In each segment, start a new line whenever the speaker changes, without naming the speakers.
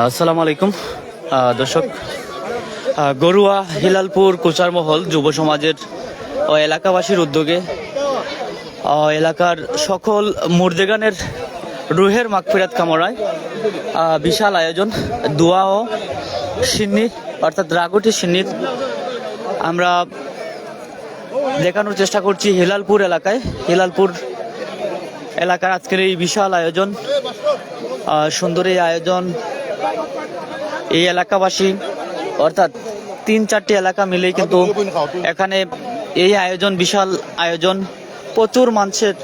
আসসালামু আলাইকুম দর্শক। গরুয়া হিলালপুর কুচারমহল যুব সমাজের ও এলাকাবাসীর উদ্যোগে এলাকার সকল মুর্দেগানের রুহের মাগফিরাত কামনায় বিশাল আয়োজন দোয়া ও সিন্নি অর্থাৎ রাগটি সিন্নির আমরা দেখানোর চেষ্টা করছি হিলালপুর এলাকার আজকের এই বিশাল আয়োজন, সুন্দর এই আয়োজন। এই এলাকাবাসী অর্থাৎ 3-4টি এলাকা মিলেই কিন্তু এখানে এই আয়োজন, বিশাল আয়োজন, প্রচুর মানুষের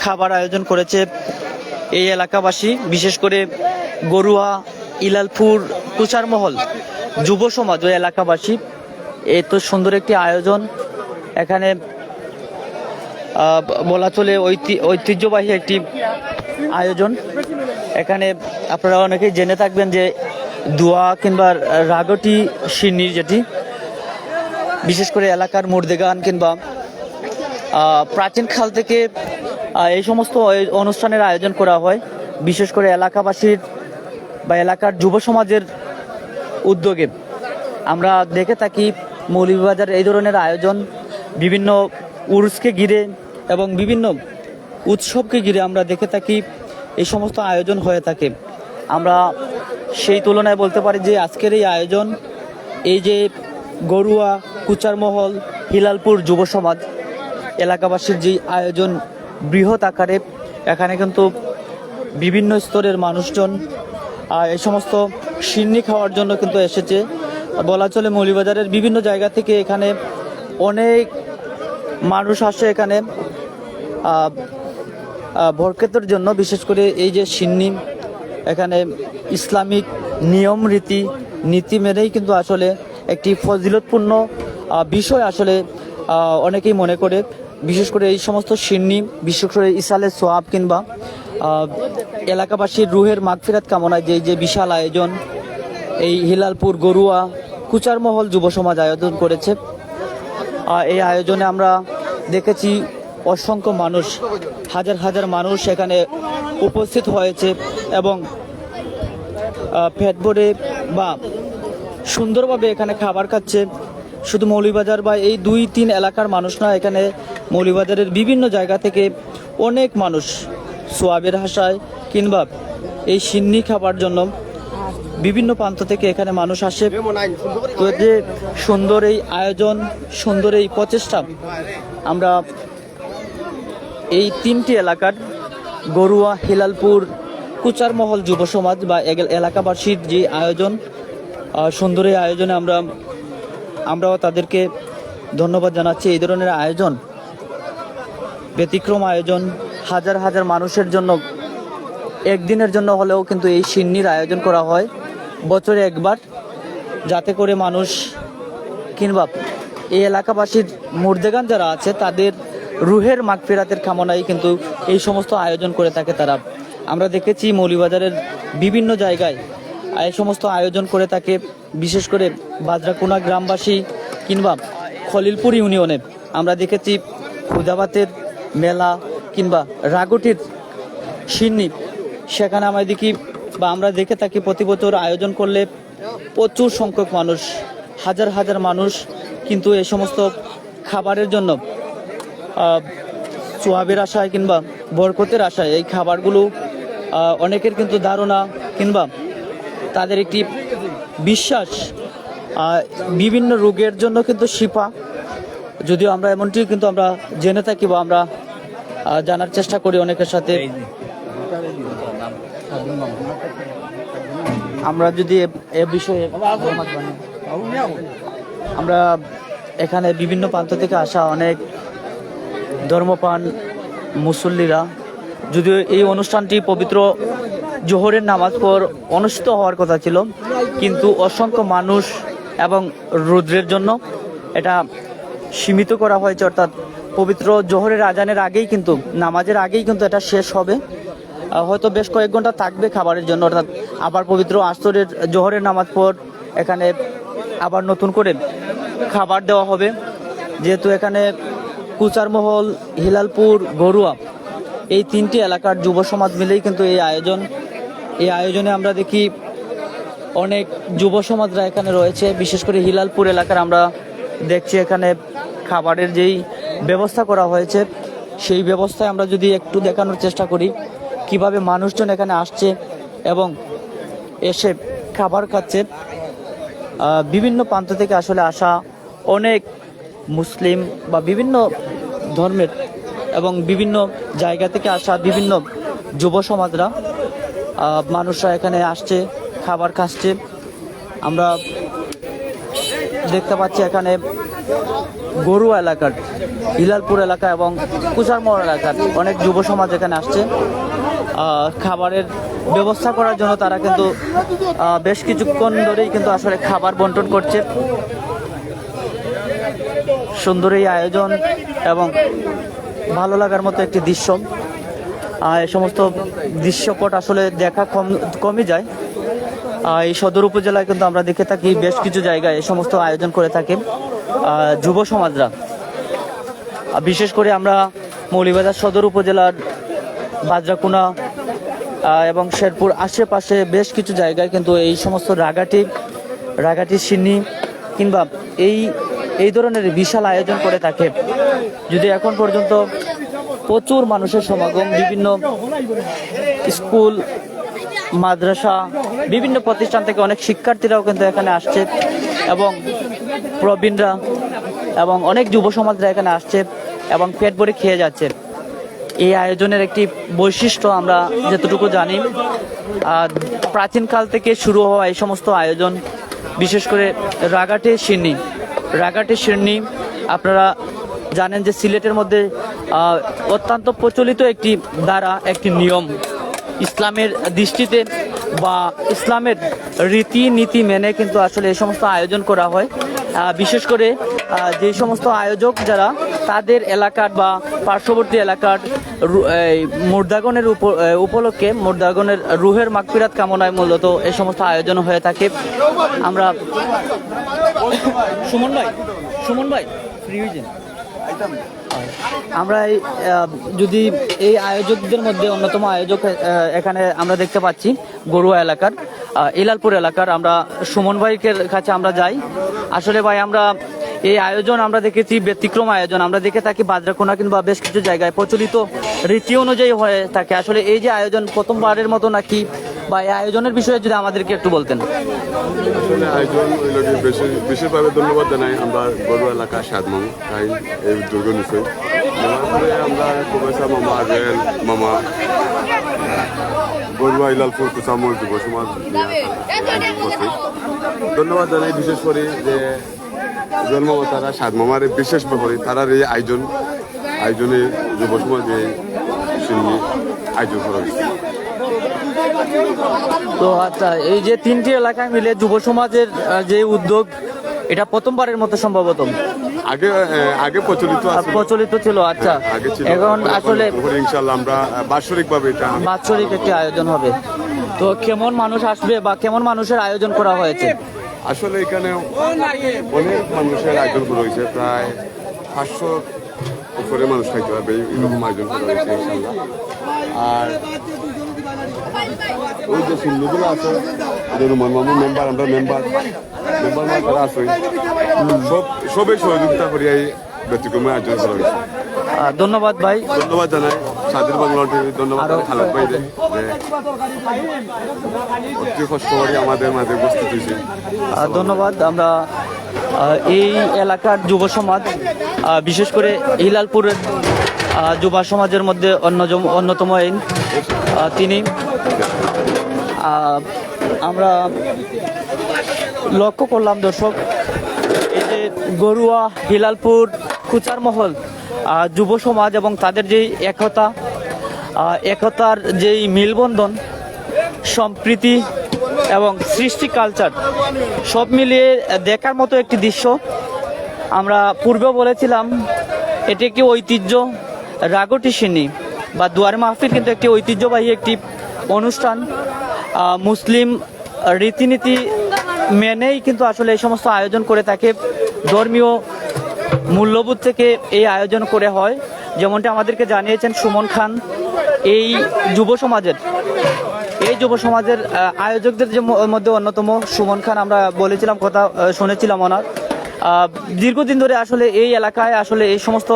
খাবার আয়োজন করেছে এই এলাকাবাসী, বিশেষ করে গরুয়া হিলালপুর কুচারমহল যুব সমাজ ও এলাকাবাসী। এত সুন্দর একটি আয়োজন, এখানে বলা চলে ঐতিহ্যবাহী একটি আয়োজন। এখানে আপনারা অনেকেই জেনে থাকবেন যে দোয়া কিংবা রাগটি সিন্নির, যেটি বিশেষ করে এলাকার মুর্দেগান কিংবা প্রাচীন কাল থেকে এই সমস্ত অনুষ্ঠানের আয়োজন করা হয়, বিশেষ করে এলাকাবাসীর বা এলাকার যুব সমাজের উদ্যোগে। আমরা দেখে থাকি মৌলভীবাজার এই ধরনের আয়োজন বিভিন্ন উরুসকে ঘিরে এবং বিভিন্ন উৎসবকে ঘিরে আমরা দেখে থাকি এই সমস্ত আয়োজন হয়ে থাকে। আমরা সেই তুলনায় বলতে পারি যে আজকের এই আয়োজন, এই যে গরুয়া কুচারমহল হিলালপুর যুব সমাজ এলাকাবাসীর যে আয়োজন বৃহৎ আকারে, এখানে কিন্তু বিভিন্ন স্তরের মানুষজন এই সমস্ত সিন্নি খাওয়ার জন্য কিন্তু এসেছে। বলা চলে মৌলভীবাজারের বিভিন্ন জায়গা থেকে এখানে অনেক মানুষ আসে এখানে বরকতের জন্য। বিশেষ করে এই যে সিন্নি, এখানে ইসলামিক নিয়ম নীতি মেনেই কিন্তু আসলে একটি ফজিলতপূর্ণ বিষয় আসলে অনেকেই মনে করে। বিশেষ করে এই সমস্ত সিন্নি, বিশেষ করে ইসালের সোয়াব কিংবা এলাকাবাসীর রুহের মাগফিরাত কামনায় যে বিশাল আয়োজন এই হিলালপুর গরুয়া কুচারমহল যুব সমাজ আয়োজন করেছে। এই আয়োজনে আমরা দেখেছি অসংখ্য মানুষ, হাজার হাজার মানুষ এখানে উপস্থিত হয়েছে এবং পেট ভরে বা সুন্দরভাবে এখানে খাবার খাচ্ছে। শুধু মৌলভীবাজার বা এই 2-3 এলাকার মানুষ না, এখানে মৌলভীবাজারের বিভিন্ন জায়গা থেকে অনেক মানুষ সোয়াবের আশায় কিংবা এই সিন্নি খাবার জন্য বিভিন্ন প্রান্ত থেকে এখানে মানুষ আসে। তো যে সুন্দর এই আয়োজন, সুন্দর এই প্রচেষ্টা, আমরা এই 3টি এলাকার গরুয়া হিলালপুর কুচারমহল যুব সমাজ বা এলাকাবাসীর যে আয়োজন, সুন্দর এই আয়োজনে আমরাও তাদেরকে ধন্যবাদ জানাচ্ছি। এই ধরনের আয়োজন, ব্যতিক্রম আয়োজন, হাজার হাজার মানুষের জন্য একদিনের জন্য হলেও কিন্তু এই সিন্নির আয়োজন করা হয় বছরে একবার, যাতে করে মানুষ কিংবা এই এলাকাবাসীর মুর্দেগান যারা আছে তাদের রুহের মাগফিরাতের কামনায় কিন্তু এই সমস্ত আয়োজন করে থাকে তারা। আমরা দেখেছি মৌলভীবাজারের বিভিন্ন জায়গায় এই সমস্ত আয়োজন করে থাকে, বিশেষ করে বাজরাকুনা গ্রামবাসী কিংবা খলিলপুর ইউনিয়নে আমরা দেখেছি খুদাবাতের মেলা কিংবা রাগটির সিন্নি, সেখানে আমরা দেখি বা আমরা দেখে থাকি প্রতি বছর আয়োজন করলে প্রচুর সংখ্যক মানুষ, হাজার হাজার মানুষ কিন্তু এই সমস্ত খাবারের জন্য সোয়াবের আশায় কিংবা বরকতের আশায় এই খাবারগুলো অনেকের কিন্তু ধারণা কিংবা তাদের একটি বিশ্বাস বিভিন্ন রোগের জন্য কিন্তু শিফা, যদিও আমরা এমনটি কিন্তু আমরা জেনে থাকি বা আমরা জানার চেষ্টা করি অনেকের সাথে। আমরা যদি এ বিষয়ে আমরা এখানে বিভিন্ন প্রান্ত থেকে আসা অনেক ধর্মপ্রাণ মুসল্লিরা, যদিও এই অনুষ্ঠানটি পবিত্র জোহরের নামাজ পর অনুষ্ঠিত হওয়ার কথা ছিল, কিন্তু অসংখ্য মানুষ এবং রৌদ্রের জন্য এটা সীমিত করা হয়েছে। অর্থাৎ পবিত্র জোহরের আজানের আগেই কিন্তু, নামাজের আগেই কিন্তু এটা শেষ হবে। হয়তো বেশ কয়েক ঘন্টা থাকবে খাবারের জন্য, অর্থাৎ আবার পবিত্র আসরের জোহরের নামাজ পর এখানে আবার নতুন করে খাবার দেওয়া হবে। যেহেতু এখানে কুচারমহল, হিলালপুর, গরুয়া এই 3টি এলাকার যুব সমাজ মিলেই কিন্তু এই আয়োজন, এই আয়োজনে আমরা দেখি অনেক যুব সমাজরা এখানে রয়েছে, বিশেষ করে হিলালপুর এলাকার আমরা দেখছি এখানে খাবারের যেই ব্যবস্থা করা হয়েছে সেই ব্যবস্থায় আমরা যদি একটু দেখানোর চেষ্টা করি কিভাবে মানুষজন এখানে আসছে এবং এসে খাবার খাচ্ছে। বিভিন্ন প্রান্ত থেকে আসলে আসা অনেক মুসলিম বা বিভিন্ন ধর্মের এবং বিভিন্ন জায়গা থেকে আসা বিভিন্ন যুব সমাজরা মানুষরা এখানে আসছে, খাবার খাচ্ছে। আমরা দেখতে পাচ্ছি এখানে গরুয়া এলাকার, হিলালপুর এলাকা এবং কুচারমোড় এলাকার অনেক যুব সমাজ এখানে আসছে খাবারের ব্যবস্থা করার জন্য। তারা কিন্তু বেশ কিছুক্ষণ ধরেই কিন্তু আসলে খাবার বন্টন করছে। সুন্দর এই আয়োজন এবং ভালো লাগার মতো একটি দৃশ্য। এই সমস্ত দৃশ্যপট আসলে দেখা কমই যায়। এই সদর উপজেলায় কিন্তু আমরা দেখে থাকি বেশ কিছু জায়গায় এই সমস্ত আয়োজন করে থাকে যুব সমাজরা। বিশেষ করে আমরা মৌলভীবাজার সদর উপজেলার বাজরাকুনা এবং শেরপুর আশেপাশে বেশ কিছু জায়গায় কিন্তু এই সমস্ত রাগাটি সিন্নি কিংবা এই ধরনের বিশাল আয়োজন করে থাকে। যদি এখন পর্যন্ত প্রচুর মানুষের সমাগম, বিভিন্ন স্কুল মাদ্রাসা বিভিন্ন প্রতিষ্ঠান থেকে অনেক শিক্ষার্থীরাও কিন্তু এখানে আসছে এবং প্রবীণরা এবং অনেক যুব সমাজরা এখানে আসছে এবং পেট ভরে খেয়ে যাচ্ছে। এই আয়োজনের একটি বৈশিষ্ট্য আমরা যতটুকু জানি, প্রাচীনকাল থেকে শুরু হওয়া এই সমস্ত আয়োজন, বিশেষ করে রাগাটি সিন্নি আপনারা জানেন যে সিলেটের মধ্যে অত্যন্ত প্রচলিত একটি ধারা, একটি নিয়ম। ইসলামের দৃষ্টিতে বা ইসলামের রীতিনীতি মেনে কিন্তু আসলে এই সমস্ত আয়োজন করা হয়। বিশেষ করে যে সমস্ত আয়োজক যারা তাদের এলাকার বা পার্শ্ববর্তী এলাকার মুর্দাগনের উপলক্ষে মুর্দাগনের রুহের মাগফিরাত কামনায় মূলত এই সমস্ত আয়োজন হয়ে থাকে। আমরা সুমন ভাই ফ্রি হয়েছেন। আমরা যদি এই আয়োজকদের মধ্যে অন্যতম আয়োজক এখানে আমরা দেখতে পাচ্ছি গরুয়া এলাকার, হিলালপুর এলাকার। আমরা সুমন ভাইয়ের কাছে আমরা যাই। আসলে ভাই, আমরা এই আয়োজন আমরা দেখেছি ব্যতিক্রম আয়োজন, আমরা দেখে থাকি বাজরাকোনা কিংবা বেশ কিছু জায়গায় প্রচলিত রীতি অনুযায়ী হয়ে থাকে। আসলে এই যে আয়োজন প্রথমবারের মতো নাকি, বা এই আয়োজনের বিষয়ে যদি আমাদেরকে একটু বলতেন।
আসলে আয়োজন বিশেষভাবে ধন্যবাদ জানাই আমরা গরুয়া এলাকা সাদমাম তাই এই উদ্যোগ নিশ্চয় আমরা প্রফেসর মামা রেল মামা গরুয়া হিলালপুর কুচামোড় যুব সমাজ ধন্যবাদ জানাই। বিশেষ করে যে জন্ম তারা সাদমামার বিশেষ ব্যাপারে তারার এই আয়োজনে যুব সমাজ আয়োজন করা হয়েছে।
তো আচ্ছা, এই যে তিনটি এলাকায় মিলে যুব সমাজের যে উদ্যোগ, এটা প্রথমবারের মতো সম্ভবত।
আগে
প্রচলিত ছিল। আচ্ছা, এখন আসলে
ইনশাআল্লাহ আমরা বাৎসরিক
একটি আয়োজন হবে। তো কেমন মানুষ আসবে বা কেমন মানুষের আয়োজন করা হয়েছে?
আসলে এখানে অনেক মানুষের আয়োজন করা হয়েছে, প্রায় 500 উপরে মানুষ খাইতে হবে এরকম আয়োজন করা হয়েছে ইনশাআল্লাহ। আর ওই যে সিন্ধুগুলো আছে রুমান মামু মেম্বার, আমরা মেম্বার যারা আছে সবাই সহযোগিতা করি এই ব্যতিক্রমে আয়োজন করা হয়েছে।
ধন্যবাদ ভাই।
ধন্যবাদ জানাই স্বাধীন বাংলা টিভি, ধন্যবাদ খালেদ ভাই যে অতি কষ্ট করে আমাদের মাঝে উপস্থিত হয়েছে।
ধন্যবাদ। আমরা এই এলাকার যুব সমাজ, বিশেষ করে হিলালপুরের যুব সমাজের মধ্যে অন্যতম তিনি, আমরা লক্ষ্য করলাম দর্শক, এই যে গরুয়া হিলালপুর কুচারমহল যুব সমাজ এবং তাদের যেই একতার যেই মেলবন্ধন, সম্প্রীতি এবং সৃষ্টি কালচার সব মিলিয়ে দেখার মতো একটি দৃশ্য। আমরা পূর্বেও বলেছিলাম এটি একটি ঐতিহ্য, রাগটি সিন্নি বা দুয়ারে মাহফিল কিন্তু একটি ঐতিহ্যবাহী একটি অনুষ্ঠান। মুসলিম রীতিনীতি মেনেই কিন্তু আসলে এই সমস্ত আয়োজন করে থাকে। ধর্মীয় মূল্যবোধ থেকে এই আয়োজন করে হয়, যেমনটা আমাদেরকে জানিয়েছেন সুমন খান এই যুব যুব সমাজের আয়োজকদের যে মধ্যে অন্যতম সুমন খান, আমরা বলেছিলাম কথা শুনেছিলাম ওনার দীর্ঘদিন ধরে আসলে এই এলাকায় আসলে এই সমস্ত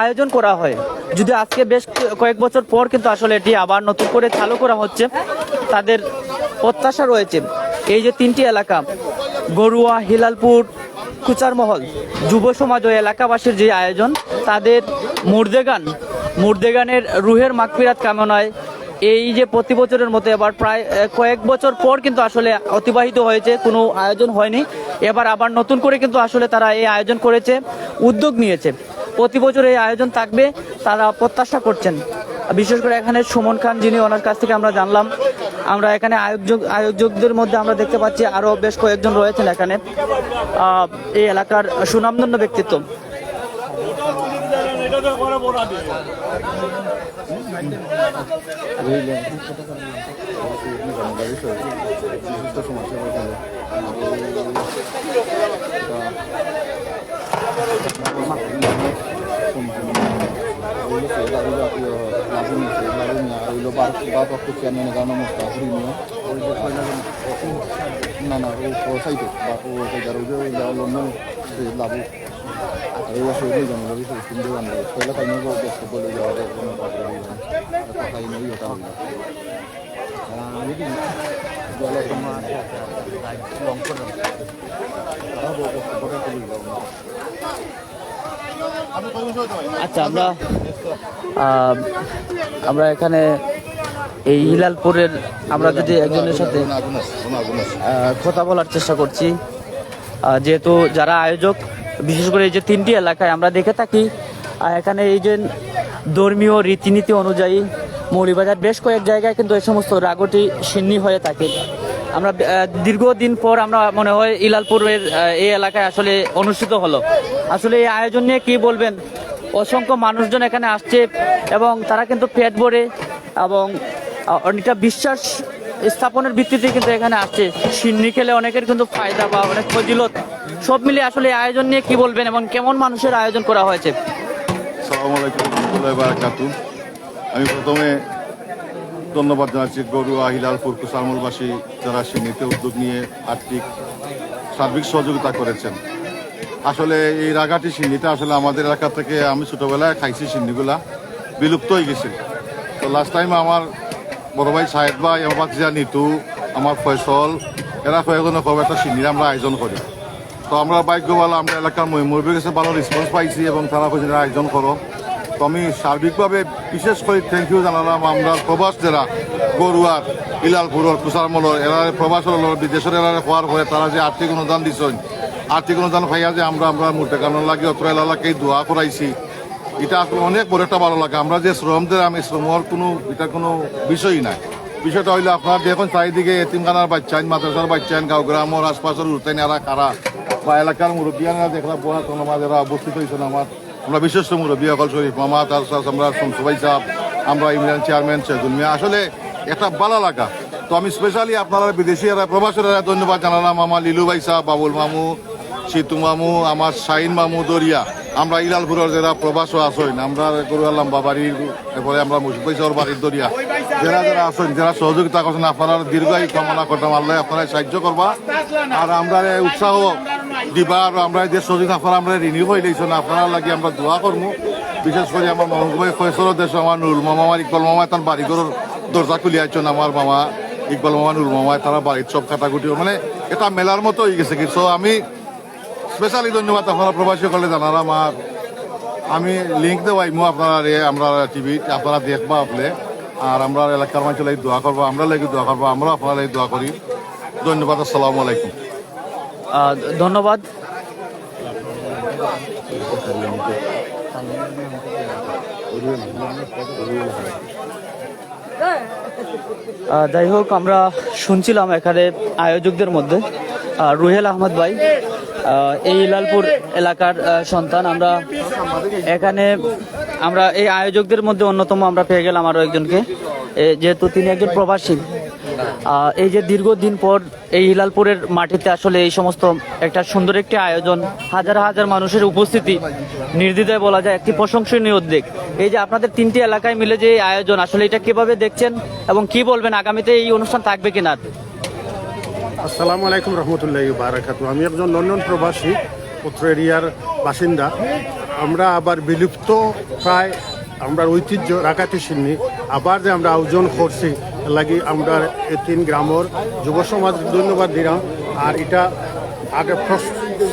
আয়োজন করা হয়। যদি আজকে বেশ কয়েক বছর পর কিন্তু আসলে এটি আবার নতুন করে চালু করা হচ্ছে, তাদের প্রত্যাশা রয়েছে এই যে 3টি এলাকা গরুয়া, হিলালপুর, কুচারমহল যুব সমাজ ও এলাকাবাসীর যে আয়োজন, তাদের মুর্দেগানের রুহের মাগফিরাত কামনায় এই যে প্রতি বছরের মতো এবার প্রায় কয়েক বছর পর কিন্তু আসলে অতিবাহিত হয়েছে, কোনো আয়োজন হয়নি। এবার আবার নতুন করে কিন্তু আসলে তারা এই আয়োজন করেছে, উদ্যোগ নিয়েছে। প্রতি বছর এই আয়োজন থাকবে তারা প্রত্যাশা করছেন। বিশেষ করে এখানে সুমন খান যিনি, ওনার কাছ থেকে আমরা জানলাম। আমরা এখানে আয়োজকদের মধ্যে আমরা দেখতে পাচ্ছি আরও বেশ কয়েকজন রয়েছেন এখানে, এই এলাকার সুনামধন্য ব্যক্তিত্ব। আচ্ছা, আমরা এখানে এই হিলালপুরের আমরা যদি একজনের সাথে কথা বলার চেষ্টা করছি, যেহেতু যারা আয়োজক, বিশেষ করে এই যে 3টি এলাকায় আমরা দেখে থাকি এখানে এই যে ধর্মীয় রীতিনীতি অনুযায়ী মৌলভীবাজার বেশ কয়েক জায়গায় কিন্তু এই সমস্ত রাগটি সিন্নি হয়ে থাকে। আমরা দীর্ঘদিন পর আমরা মনে হয় হিলালপুরের এই এলাকায় আসলে অনুষ্ঠিত হলো। আসলে এই আয়োজন নিয়ে কি বলবেন? অসংখ্য মানুষজন এখানে আসছে এবং তারা কিন্তু পেট ভরে এবং অনেকটা বিশ্বাস স্থাপনের ভিত্তিতে কিন্তু এখানে আসছে। সিন্নি খেলে অনেকের কিন্তু ফায়দা বা অনেক ফজিলত, সব মিলে আসলে এই আয়োজন নিয়ে কি বলবেন এবং কেমন মানুষের আয়োজন করা হয়েছে?
আসসালামু আলাইকুম ওয়া রাহমাতুল্লাহি ওয়া বারাকাতুহু। আমি প্রথমে ধন্যবাদ জানাচ্ছি গরুয়া, হিলালপুর, কুচারমহলবাসী যারা সিন্নিতে উদ্যোগ নিয়ে আর্থিক সার্বিক সহযোগিতা করেছেন। আসলে এই রাগাটি সিন্নিটা আসলে আমাদের এলাকা থেকে আমি ছোটবেলায় খাইছি, সিন্নিগুলা বিলুপ্ত হয়ে গেছে। তো লাস্ট টাইম আমার বড় ভাই সাহেদ ভাই, আমার বাচ্চা নিতু, আমার ফয়সল, এরা কয়েকজন খুব একটা সিন্নির আমরা আয়োজন করি। তো আমরা ভাগ্যবালা, আমরা এলাকার মুরব্বীর কাছে ভালো রেসপন্স পাইছি এবং তারা কইছে আয়োজন করো। তো আমি সার্বিকভাবে বিশেষ করে থ্যাংক ইউ জানালাম আমরা প্রবাস যারা গরুয়ার, হিলালপুরের, কুচারমহলের এরা প্রবাস বিদেশের এরা হওয়ার পরে তারা যে আর্থিক অনুদান দিচ্ছেন, আর্থিক অনুদান পাইয়া যে আমরা মূর্তি কারণ লাগে অত্র এলাকাকে দোয়া করাইছি, এটা আসলে অনেক বড় একটা ভালো লাগে। আমরা যে শ্রমদের, আমি শ্রমর এটা কোনো বিষয়ই নাই। বিষয়টা হইলে আপনার দেখুন চারিদিকে এতিমখানার বাচ্চান, মাদ্রাসার বাচ্চান, গাঁও গ্রামের আশপাশের উঠতেন এরা কারা বা এলাকার মুরব্বীরা দেখলাম পুরাতন এরা উপস্থিত হয়েছেন। আমরা বিশেষ মুরব্বী অকল শরীফ মামা, তার আমরা সবাই সাহেব, আমরা ইউনিয়ন চেয়ারম্যান শেখুল মিয়া, আসলে একটা ভালো লাগা। তো আমি স্পেশালি আপনারা বিদেশি এরা প্রবাসীরা ধন্যবাদ জানালাম। আমার লিলু ভাই সাহেব, বাবুল মামু, সিতু মামু, আমার শাহিন মামু দরিয়া, আমরা হিলালপুরের যারা প্রবাসও আসেন, আমরা গরুয়া লাম্বা বাড়ির, এরপরে আমরা মুশফিকর বাড়ির দরিয়া যারা যারা আসেন, যারা সহযোগিতা করছেন, আপনারা দীর্ঘায়ু কামনা করতাম, আল্লাহ আপনারা সাহায্য করবা আর আমরা উৎসাহ দিবা। আর আমরা যে সহযোগিতা আপনারা আমরা রিনিউ হয়ে দিয়েছেন, আপনারা লাগে আমরা দোয়া করবো। বিশেষ করে আমার মহকুমায় ফয়সলের দেশ আমার নুরুল মামা, আমার ইকবাল মামা তার বাড়িঘরের দরজা খুলে আছেন, আমার মামা ইকবাল মামা, নুরুল মামা তারা বাড়ির সব কাটাকুটি, মানে এটা মেলার মতো হয়ে গেছে কি। সো আমি স্পেশালি ধন্যবাদ আপনারা প্রবাসী করলে জানালাম। আর আমি লিঙ্ক দেওয়াইমু আপনারা আমরা টিভি আপনারা দেখবা আপনি, আর আমরা এলাকার মানুষ লাগে দোয়া করবো, আমরা লাগে দোয়া করবো, আমরা আপনারা লাগে দোয়া করি। ধন্যবাদ, আসসালামু আলাইকুম।
ধন্যবাদ। যাই হোক, আমরা শুনছিলাম এখানে আয়োজকদের মধ্যে রুহেল আহমদ ভাই, এই হিলালপুর এলাকার সন্তান। আমরা এখানে এই আয়োজকদের মধ্যে অন্যতম আমরা পেয়ে গেলাম আরও একজনকে, যেহেতু তিনি একজন প্রবাসী। এই যে দীর্ঘদিন পর এই হিলালপুরের মাটিতে আসলে এই সমস্ত একটা সুন্দর একটি আয়োজন, হাজার হাজার মানুষের উপস্থিতি, নির্দ্বিধায় বলা যায় একটি প্রশংসনীয় উদ্যোগ। এই যে আপনাদের 3টি এলাকায় মিলে যে এই আয়োজন, আসলে এটা কিভাবে দেখছেন এবং কি বলবেন, আগামীতে এই অনুষ্ঠান থাকবে কিনা?
আসসালামু আলাইকুম রহমতুল্লাহি বারাকাতু। আমি একজন লন্ডন প্রবাসী, পত্র এরিয়ার বাসিন্দা। আমরা আবার বিলুপ্ত প্রায় আমরা ঐতিহ্য রাখাতে শিখনি আবার যে আমরা আয়োজন করছি লাগি আমরা এই 3 গ্রামের যুব সমাজ ধন্যবাদ দিলাম। আর এটা আগে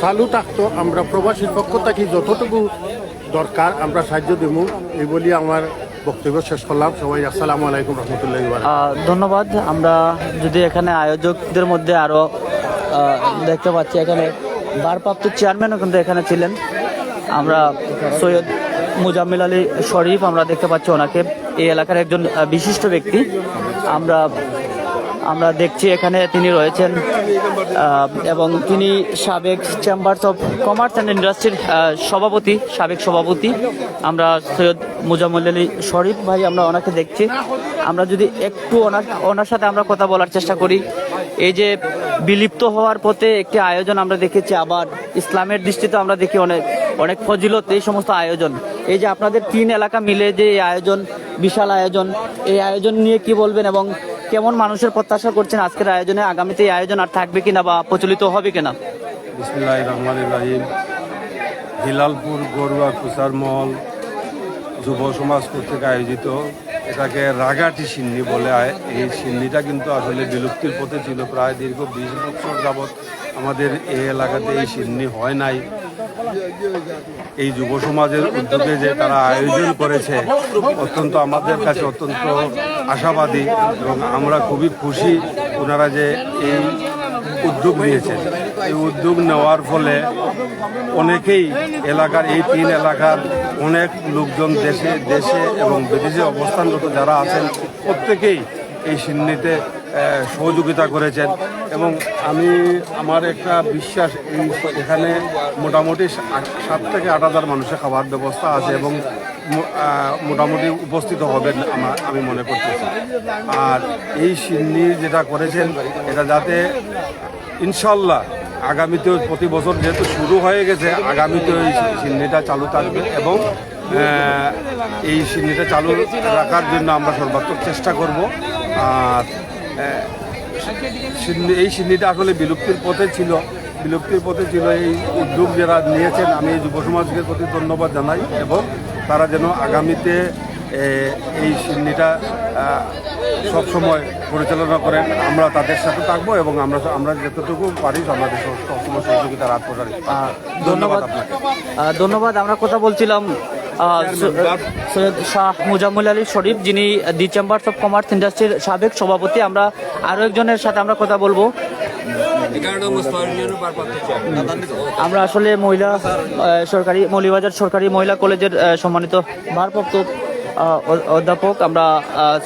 চালু থাকতো, আমরা প্রবাসীর পক্ষ থেকে যতটুকু দরকার আমরা সাহায্য দেবো, এই বলি আমার বক্তব্য শেষ করলাম। সবাই আসসালামু আলাইকুম রহমতুল্লাহি বারাকাতুহু।
ধন্যবাদ। আমরা যদি এখানে আয়োজকদের মধ্যে আরো দেখতে পাচ্ছি, এখানে ভারপ্রাপ্ত চেয়ারম্যানও কিন্তু এখানে ছিলেন। আমরা সৈয়দ মুজাম্মিল আলী শরীফ আমরা দেখতে পাচ্ছি, ওনাকে এই এলাকার একজন বিশিষ্ট ব্যক্তি। আমরা দেখছি এখানে তিনি রয়েছেন এবং তিনি সাবেক চেম্বার্স অফ কমার্স অ্যান্ড ইন্ডাস্ট্রির সাবেক সভাপতি। আমরা সৈয়দ মুজাম্মিল আলী শরীফ ভাই, আমরা ওনাকে দেখছি। আমরা যদি একটু ওনার সাথে আমরা কথা বলার চেষ্টা করি। এই যে বিলুপ্ত হওয়ার পথে একটি আয়োজন আমরা দেখেছি, আবার ইসলামের দৃষ্টিতে আমরা দেখি অনেক ফজিলত এই সমস্ত আয়োজন। এই যে আপনাদের 3 এলাকা মিলে যে এই আয়োজন, বিশাল আয়োজন, এই আয়োজন নিয়ে কি বলবেন এবং কেমন মানুষের প্রত্যাশা করছেন আজকের আয়োজনে? আগামীতে এই আয়োজন আর থাকবে কিনা বা প্রচলিত হবে কিনা?
বিসমিল্লাহির রহমানির রহিম। হিলালপুর গরুয়া কুসার মহল যুব সমাজ কর্তৃক আয়োজিত এটাকে রাগাটি সিন্নি বলে। এই সিন্নিটা কিন্তু আসলে বিলুপ্তির পথে ছিল। প্রায় দীর্ঘ 20 বছর যাবৎ আমাদের এই এলাকাতে এই সিন্নি হয় নাই। এই যুব সমাজের উদ্যোগে যে তারা আয়োজন করেছে অত্যন্ত আমাদের কাছে অত্যন্ত আশাবাদী এবং আমরা খুবই খুশি ওনারা যে এই উদ্যোগ নিয়েছেন। এই উদ্যোগ নেওয়ার ফলে অনেকেই এলাকার এই 3 এলাকার অনেক লোকজন দেশে এবং বিদেশে অবস্থানরত যারা আছেন প্রত্যেকেই এই সিন্নিতে সহযোগিতা করেছেন। এবং আমার একটা বিশ্বাস এখানে মোটামুটি 7 থেকে 8 হাজার মানুষের খাবার ব্যবস্থা আছে এবং মোটামুটি উপস্থিত হবেন আমি মনে করতেছি। আর এই সিন্নি যেটা করেছেন এটা যাতে ইনশাল্লাহ আগামীতেও প্রতি বছর যেহেতু শুরু হয়ে গেছে, আগামীতেও এই সিন্নিটা চালু থাকবে এবং এই সিন্নিটা চালু রাখার জন্য আমরা সর্বাত্মক চেষ্টা করব। আর এই সিন্নিটা আসলে বিলুপ্তির পথে ছিল। এই উদ্যোগ যারা নিয়েছেন আমি যুব সমাজকে প্রতি ধন্যবাদ জানাই এবং তারা যেন আগামীতে এই সিন্নিটা সবসময় পরিচালনা করেন। আমরা তাদের সাথে থাকবো এবং আমরা যতটুকু পারি আমাদের সবসময় সহযোগিতার হাত প্রসারী। ধন্যবাদ আপনাকে।
ধন্যবাদ। আমরা কথা বলছিলাম সৈয়দ শাহ মুজাম্মিল আলী শরীফ, যিনি দি চেম্বার্স অফ কমার্স ইন্ডাস্ট্রির সাবেক সভাপতি। আমরা আরো একজনের সাথে আমরা কথা বলবো। আমরা আসলে মৌলভীবাজার সরকারি মহিলা কলেজের সম্মানিত ভারপ্রাপ্ত অধ্যাপক আমরা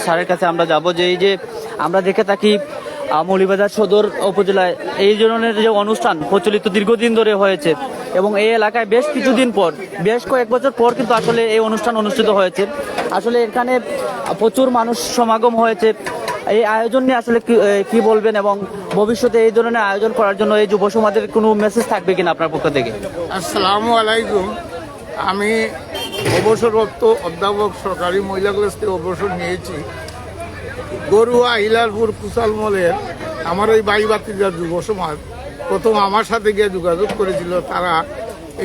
স্যারের কাছে আমরা যাব। যে এই যে আমরা দেখে থাকি মৌলভীবাজার সদর উপজেলায় এই ধরনের যে অনুষ্ঠান প্রচলিত দীর্ঘদিন ধরে হয়েছে এবং এই এলাকায় বেশ কিছুদিন পর, বেশ কয়েক বছর পর কিন্তু আসলে এই অনুষ্ঠান অনুষ্ঠিত হয়েছে। আসলে এখানে প্রচুর মানুষ সমাগম হয়েছে। এই আয়োজন নিয়ে আসলে কি বলবেন এবং ভবিষ্যতে এই ধরনের আয়োজন করার জন্য এই যুব সমাজের কোনো মেসেজ থাকবে কিনা আপনার পক্ষ থেকে?
আসসালামু আলাইকুম। আমি অবসরপ্রাপ্ত অধ্যাপক, সরকারি মহিলা কলেজ থেকে অবসর নিয়েছি। গরুয়া হিলালপুর কুশালমলের আমার ওই ভাই-ভাতিজা যুব সমাজ প্রথম আমার সাথে গিয়ে যোগাযোগ করেছিল তারা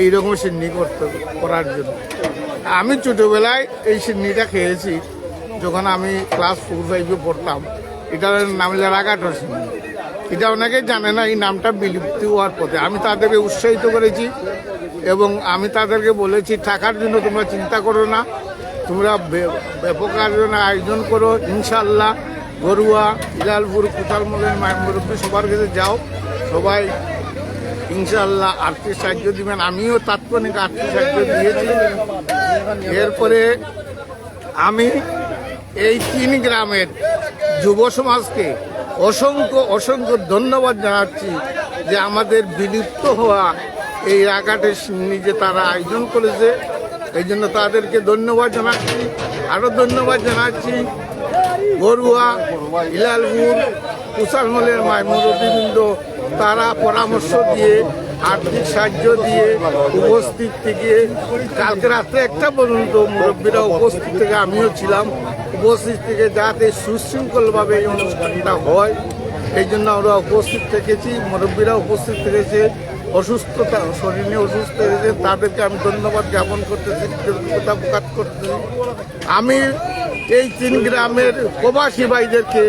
এইরকম সিন্নি করার জন্য। আমি ছোটোবেলায় এই সিন্নিটা খেয়েছি যখন আমি ক্লাস 4-5-এ পড়তাম। এটার নাম হলো রাগাটা সিন্নি। এটা অনেকেই জানে না, এই নামটা বিলুপ্তি হওয়ার পথে। আমি তাদেরকে উৎসাহিত করেছি এবং আমি তাদেরকে বলেছি টাকার জন্য তোমরা চিন্তা করো না, তোমরা ব্যাপক আয়োজন করো। ইনশাল্লাহ গরুয়া হিলালপুর কুশালমলের মুরব্বী সবার কাছে যাও, সবাই ইনশাল্লাহ আর্থিক সাহায্য দিবেন। আমিও তাৎক্ষণিক আর্থিক সাহায্য দিয়েছি। এরপরে আমি এই 3 গ্রামের যুব সমাজকে অসংখ্য ধন্যবাদ জানাচ্ছি যে আমাদের বিলুপ্ত হওয়া এই রাগাটের সিন্নি যে তারা আয়োজন করেছে, এই জন্য তাদেরকে ধন্যবাদ জানাচ্ছি। আরও ধন্যবাদ জানাচ্ছি গরুয়া হিলালপুর কুশালমলের মুরব্বীবৃন্দ তারা পরামর্শ দিয়ে আর্থিক সাহায্য দিয়ে উপস্থিত থেকে কালকে রাত্রে 1টা পর্যন্ত মুরব্বীরা উপস্থিত থেকে আমিও ছিলাম উপস্থিত থেকে যাতে সুশৃঙ্খলভাবে এই অনুষ্ঠানটা হয় এই জন্য আমরা উপস্থিত থেকেছি, মুরব্বীরা উপস্থিত থেকেছে, অসুস্থতা শরীর নিয়ে অসুস্থ হয়েছে তাদেরকে আমি ধন্যবাদ জ্ঞাপন করতেছি, কৃতজ্ঞতা প্রকাশ করতেছি। আমি এই 3 গ্রামের প্রবাসী ভাইদেরকে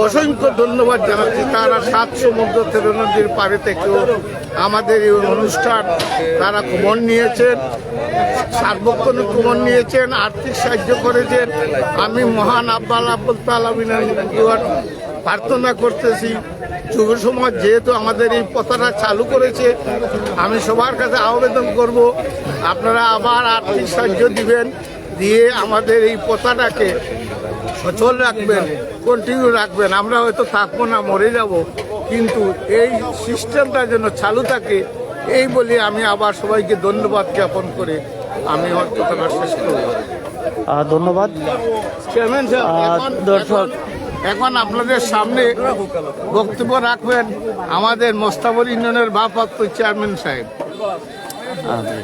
অসংখ্য ধন্যবাদ জানাচ্ছি। তারা 7 সমুদ্র তেরো নদীর পাড়ে থেকেও আমাদের এই অনুষ্ঠান তারা খবর নিয়েছেন, সার্বক্ষণিক খবর নিয়েছেন, আর্থিক সাহায্য করেছেন। আমি মহান আব্বুল তাআলার প্রার্থনা করতেছি যুব সমাজ যেহেতু আমাদের এই পথটা চালু করেছে, আমি সবার কাছে আবেদন করব আপনারা আবার আর্থিক সাহায্য দিবেন, দিয়ে আমাদের এই পথটাকে সচল রাখবেন, কন্টিনিউ রাখবেন। আমরা হয়তো থাকবো না, মরে যাব, কিন্তু এই সিস্টেমটা যেন চালু থাকে এই বলে আমি আবার সবাইকে ধন্যবাদ জ্ঞাপন করে আমি আমার কথাটা শেষ করব।
ধন্যবাদ
চেয়ারম্যান সাহেব,
দর্শক
এখন আপনাদের সামনে বক্তব্য রাখবেন আমাদের মোস্তাফর ইউনিয়নের ভারপ্রাপ্ত চেয়ারম্যান সাহেব।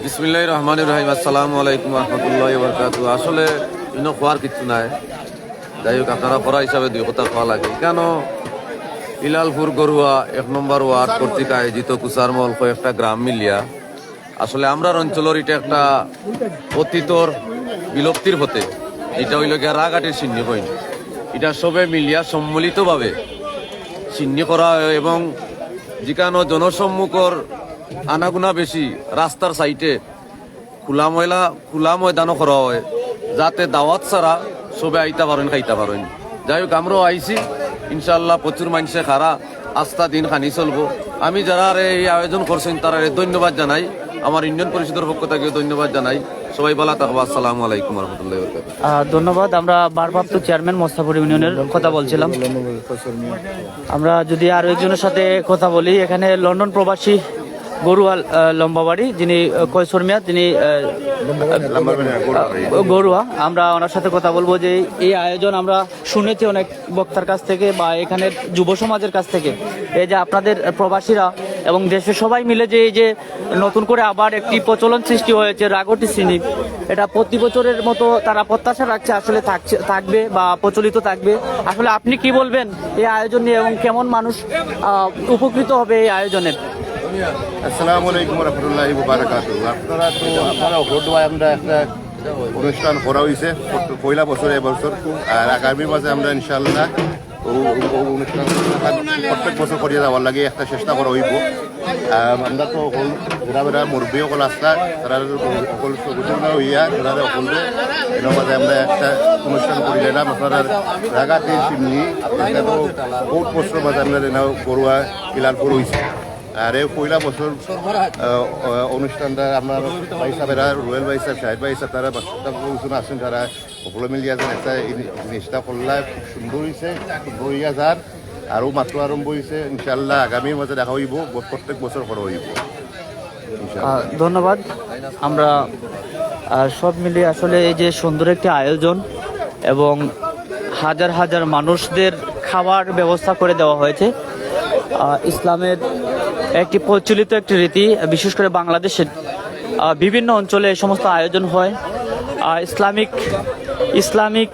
বিসমিল্লাহির রহমানির রহিম। আসসালামু আলাইকুম রহমতুল্লাহি ওয়া বারাকাতুহু। আসলে ইনো খোয়ার কিছু নাই, যাই হোক আপনারা পড়া হিসাবে 2 কথা খাওয়া লাগে। কেন হিলালপুর গরুয়া 1 নম্বর ওয়ার্ড কর্তৃক আয়োজিত কুসারমল কয়েকটা গ্রাম মিলিয়া আসলে আমরার অঞ্চলের এটা একটা অতীতর বিলুপ্তির হতে, এটা হইল গিয়া রাগাটির চিহ্নি হয়নি, এটা সবে মিলিয়া সম্মিলিতভাবে চিহ্নি করা হয় এবং যেখানে জনসম্মুখর আনাগুনা বেশি রাস্তার সাইডে খোলা ময়দানও করা হয়, যাতে দাওয়াত ছাড়া সবে আইতা পারেন খাইতে পারেন। যাই হোক আমরাও আইছি, ইনশাল্লাহ প্রচুর মানুষে খারা আস্থা দিন খানি চলবো। আমি যারা এই আয়োজন করছেন তারা ধন্যবাদ জানাই, আমার ইউনিয়ন পরিষদের পক্ষ থেকে ধন্যবাদ জানাই। সবাই ভালো থাকবো। আসসালামু আলাইকুম রহমতুল্লাহ।
ধন্যবাদ। আমরা ভারপ্রাপ্ত চেয়ারম্যান মোস্তাফর ইউনিয়নের কথা বলছিলাম। আমরা যদি আরো একজনের সাথে কথা বলি, এখানে লন্ডন প্রবাসী গরুয়া লম্বাবাড়ি, যিনি কৈশোর মিয়া, তিনি গরুয়া। আমরা ওনার সাথে কথা বলবো যে এই আয়োজন আমরা শুনেছি অনেক বক্তার কাছ থেকে বা এখানের যুব সমাজের কাছ থেকে, এই যে আপনাদের প্রবাসীরা এবং দেশের সবাই মিলে যে এই যে নতুন করে আবার একটি প্রচলন সৃষ্টি হয়েছে রাগটি শ্রেণী, এটা প্রতি বছরের মতো তারা প্রত্যাশা রাখছে আসলে থাকবে বা প্রচলিত থাকবে। আসলে আপনি কি বলবেন এই আয়োজন নিয়ে এবং কেমন মানুষ উপকৃত হবে এই আয়োজনের?
আসসালামু আলাইকুম রহমতুল্লাহি ওয়া বারাকাতুহু। আপনারা ঘটুয়ায় আমরা একটা অনুষ্ঠান করা হয়েছে পয়লা বছর এবছর, আর আগামী মাসে আমরা ইনশাল্লাহ অনুষ্ঠান প্রত্যেক বছর করিয়ে যাওয়ার লাগে একটা চেষ্টা করা হইব। আমরা তো ঘোরাবেড়া মুরব্বী সকল আসলা তারা সকল সচেতন হইয়া তারা সকলে এর মাঝে আমরা একটা অনুষ্ঠান করিলাম। আপনার রাগাতে চিমনি এটা তো বহুত বছর মাঝে আমরা গরুয়া হিলালপুর হয়েছে, আর এই পয়লা বছর অনুষ্ঠানটা আপনার ভাই সাহেবেরা রুয়েল ভাই সাহেব, শাহেদ ভাই সাহেব, তারা বাচ্চা আসেন, তারা সকলে মিলিয়ে যান একটা জিনিসটা করলা খুব সুন্দর হয়েছে, সুন্দর হইয়া যান আরও মাত্র আরম্ভ হয়েছে। ইনশাল্লাহ আগামী মাসে দেখা হইব, প্রত্যেক বছর করা হইব।
ধন্যবাদ। আমরা সব মিলিয়ে আসলে এই যে সুন্দর একটি আয়োজন এবং হাজার হাজার মানুষদের খাবার ব্যবস্থা করে দেওয়া হয়েছে, ইসলামের একটি প্রচলিত একটি রীতি, বিশেষ করে বাংলাদেশের বিভিন্ন অঞ্চলে এই সমস্ত আয়োজন হয়। ইসলামিক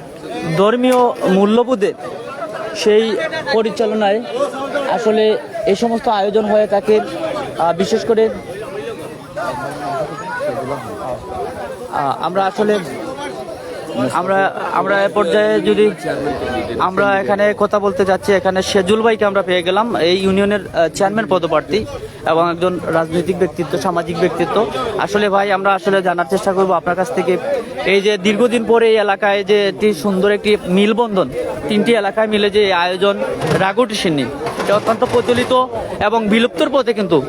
ধর্মীয় মূল্যবোধে সেই পরিচালনায় আসলে এই সমস্ত আয়োজন হয়ে থাকে। বিশেষ করে আমরা আসলে আমরা এ পর্যায়ে যদি আমরা এখানে কথা বলতে যাচ্ছি, এখানে সেজুল ভাইকে আমরা পেয়ে গেলাম, এই ইউনিয়নের চেয়ারম্যান পদপ্রার্থী এবং একজন রাজনৈতিক ব্যক্তিত্ব, সামাজিক ব্যক্তিত্ব। আসলে ভাই আমরা আসলে জানার চেষ্টা করব আপনার কাছ থেকে, এই যে দীর্ঘদিন পরে এই এলাকায় যে একটি সুন্দর একটি মিলবন্ধন, 3টি এলাকায় মিলে যে আয়োজন রাগটি সিন্নি, এটা অত্যন্ত প্রচলিত এবং বিলুপ্তর পথে, কিন্তু